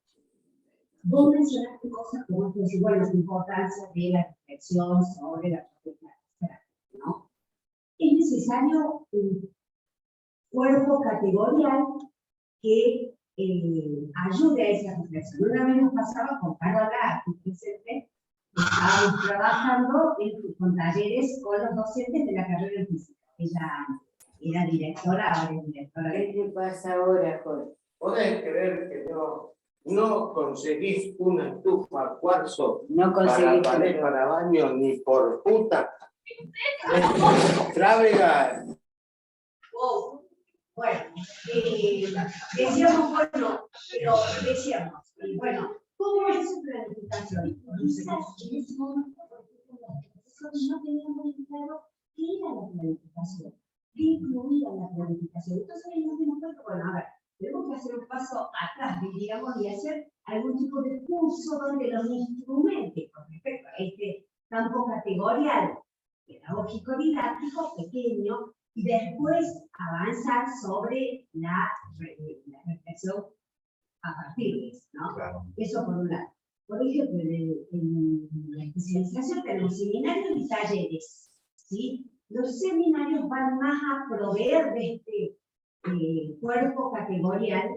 Vos mencionaste cosas como decir, bueno, la importancia de la reflexión sobre la propia carrera, ¿no? Es necesario un cuerpo categorial que ayude a esa reflexión. Una vez nos pasaba con Carola, aquí presente, estábamos trabajando con talleres con los docentes de la carrera de física. Ella era directora, ahora es directora. ¿Qué te pasa ahora, Jorge? ¿Podés creer que no conseguís una estufa a cuarzo para pared, para baño, ni por puta? Trávega. Oh, bueno, decíamos, bueno, pero decíamos, bueno, ¿cómo es su planificación? Quizás en ese momento, no teníamos muy claro qué era la planificación, qué incluía la planificación. Entonces nos dimos cuenta, bueno, a ver, tenemos que hacer un paso atrás, digamos, y hacer algún tipo de curso donde los instrumentos con respecto a este campo categorial, pedagógico didáctico, pequeño, y después avanzar sobre la reflexión a partir de eso, ¿no? Claro. Eso por un lado. Por ejemplo, en la especialización tenemos seminarios y talleres, ¿sí? Los seminarios van más a proveer de este cuerpo categorial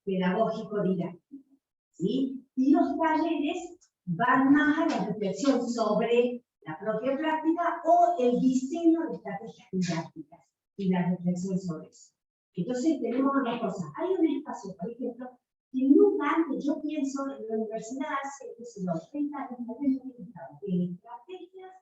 pedagógico didáctico, ¿sí? Y los talleres van más a la reflexión sobre la propia práctica o el diseño de estrategias didácticas y la reflexión sobre eso. Entonces tenemos una cosa, hay un espacio, por ejemplo, que nunca antes, yo pienso en la universidad hace los 30 años, en estrategias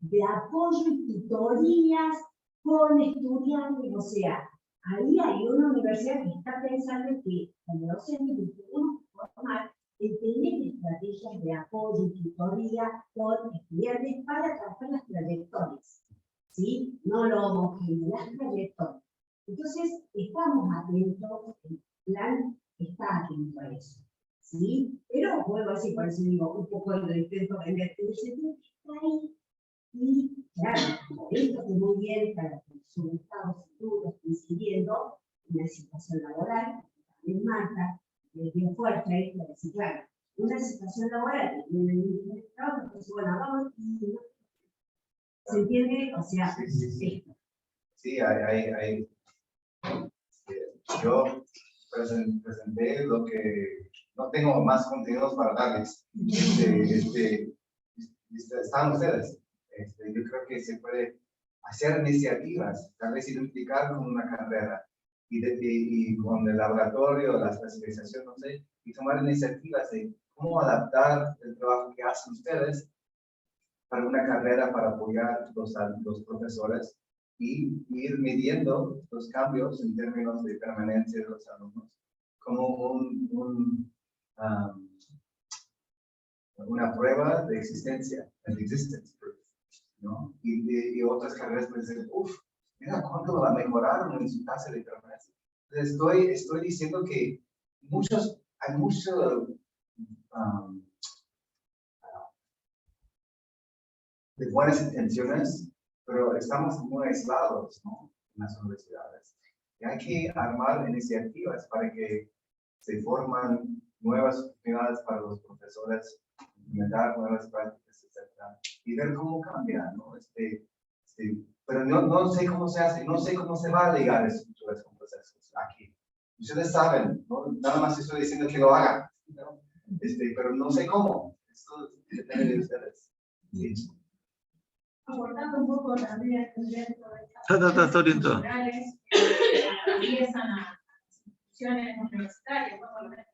de apoyo y tutorías con estudiantes, o sea, ahí hay una universidad que está pensando que como docentes tenemos que formar en tener estrategias de apoyo y tutoría con estudiantes para trabajar las trayectorias, ¿sí? No lo homogéneo, las trayectorias. Entonces, estamos atentos, el plan está atento a eso, ¿sí? Pero vuelvo a decir, por eso digo, un poco lo intento vender, en el sentido que está ahí, y claro, esto que muy bien para que sus estados futuros incidiendo en la situación laboral, también Marta, dio fuerte esto de decir, claro, una situación laboral en el trabajo, entonces, bueno, vamos, ¿se entiende? O sea, esto. Sí, yo presenté lo que no tengo más contenidos para darles. Están ustedes. Yo creo que se puede hacer iniciativas, tal vez identificar con una carrera y con el laboratorio, la especialización, no sé, y tomar iniciativas de cómo adaptar el trabajo que hacen ustedes para una carrera para apoyar los profesores y ir midiendo los cambios en términos de permanencia de los alumnos como una prueba de existencia, el existence proof, ¿no? Y otras carreras pueden decir, mira cuánto la mejoraron en su tasa de permanencia. Entonces estoy diciendo que hay mucho de buenas intenciones, pero estamos muy aislados, ¿no? En las universidades. Y hay que armar iniciativas para que se forman nuevas oportunidades para los profesores, implementar nuevas prácticas, etc. Y ver cómo cambia, ¿no? Pero no sé cómo se hace, no sé cómo se va a ligar estructuras con procesos aquí. Ustedes saben, ¿no? Nada más estoy diciendo que lo hagan, ¿no? Pero no sé cómo. Esto depende de ustedes. Sí. Aportando un poco también dentro de estas culturales que atraviesan a instituciones universitarias, ¿no? Por lo menos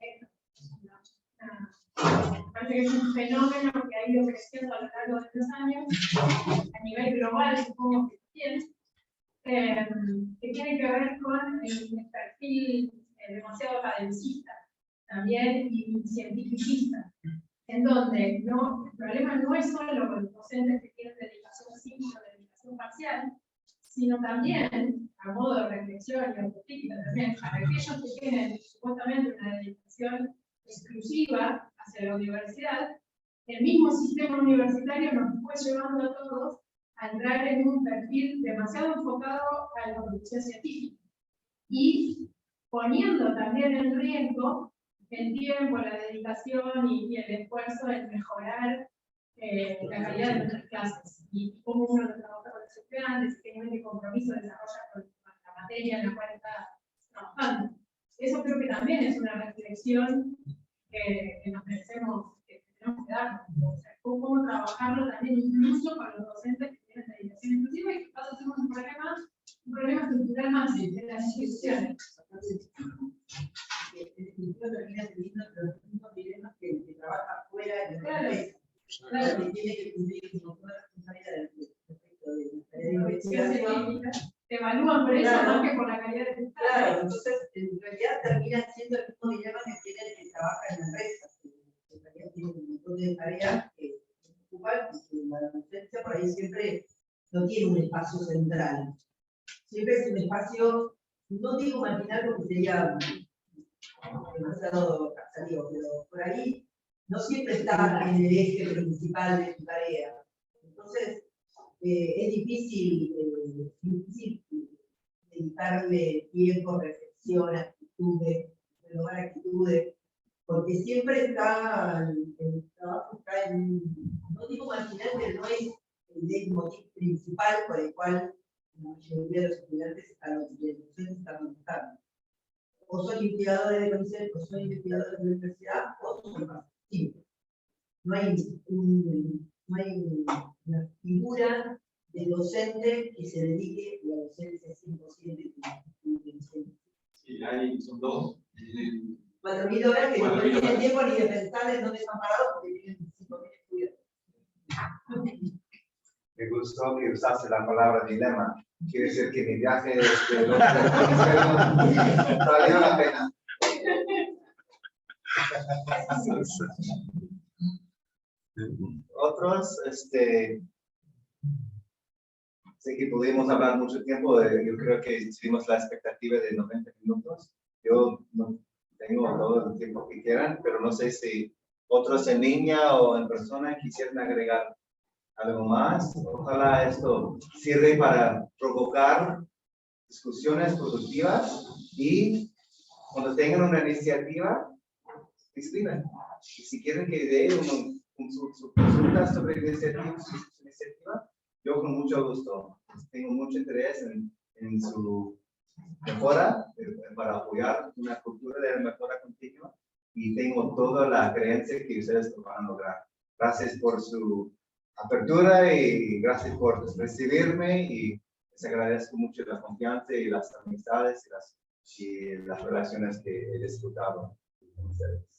parece que es un fenómeno que ha ido creciendo a lo largo de los años, a nivel global, supongo que también, que tiene que ver con el perfil demasiado academicista, también y cientificista, en donde el problema no es solo con los docentes que tienen dedicación simple o dedicación parcial, sino también, a modo de reflexión y autocrítica también, para aquellos que tienen supuestamente una dedicación exclusiva hacia la universidad, el mismo sistema universitario nos fue llevando a todos a entrar en un perfil demasiado enfocado a la producción científica y poniendo también en riesgo el tiempo, la dedicación y el esfuerzo en mejorar la calidad de nuestras clases y cómo uno lo trabaja con los estudiantes, qué nivel de compromiso desarrolla con la materia en la cual está trabajando. Eso creo que también es una reflexión que nos merecemos, que tenemos que dar, o sea, cómo trabajarlo también incluso con los docentes que tienen dedicación exclusiva y que pasa a ser un problema estructural más de las instituciones. El instituto termina teniendo los mismos dilemas que el que trabaja fuera de la empresa. Claro. Que tiene que cumplir con toda la responsabilidad respecto de la tarea de investigación. Te evalúan por eso más que por la calidad de tu trabajo. Claro, entonces en realidad termina siendo el mismo dilema que tiene el que trabaja en la empresa. En realidad tiene un montón de tareas que ocupan y que la docencia por ahí siempre no tiene un espacio central. Siempre es un espacio, no digo marginal porque sería demasiado salido, pero por ahí no siempre está en el eje principal de tu tarea. Entonces, es difícil dedicarle tiempo, reflexión, actitudes, renovar actitudes, porque siempre está, el trabajo está en, no digo marginal, pero no es el motivo principal por el cual la mayoría de los estudiantes están buscando. O son investigadores de CONICET, o son investigadores de la universidad, o son más. Sí. No hay una figura de docente que se dedique a la docencia 100%. Sí, son dos. 4.000 horas que no tienen tiempo ni de pensar en dónde están parados porque tienen 5.000 estudios. Me gustó que usaste la palabra dilema. Quiere decir que mi viaje valió la pena. Otros, sé que pudimos hablar mucho tiempo, yo creo que tuvimos la expectativa de 90 minutos. Yo no tengo todo el tiempo que quieran, pero no sé si otros en línea o en persona quisieran agregar algo más. Ojalá esto sirve para provocar discusiones productivas y cuando tengan una iniciativa, escriban. Y si quieren que dé su consulta sobre su iniciativa, yo con mucho gusto. Tengo mucho interés en su mejora, para apoyar una cultura de mejora continua y tengo toda la creencia que ustedes lo van a lograr. Gracias por su apertura y gracias por recibirme y les agradezco mucho la confianza y las amistades y las relaciones que he disfrutado con ustedes.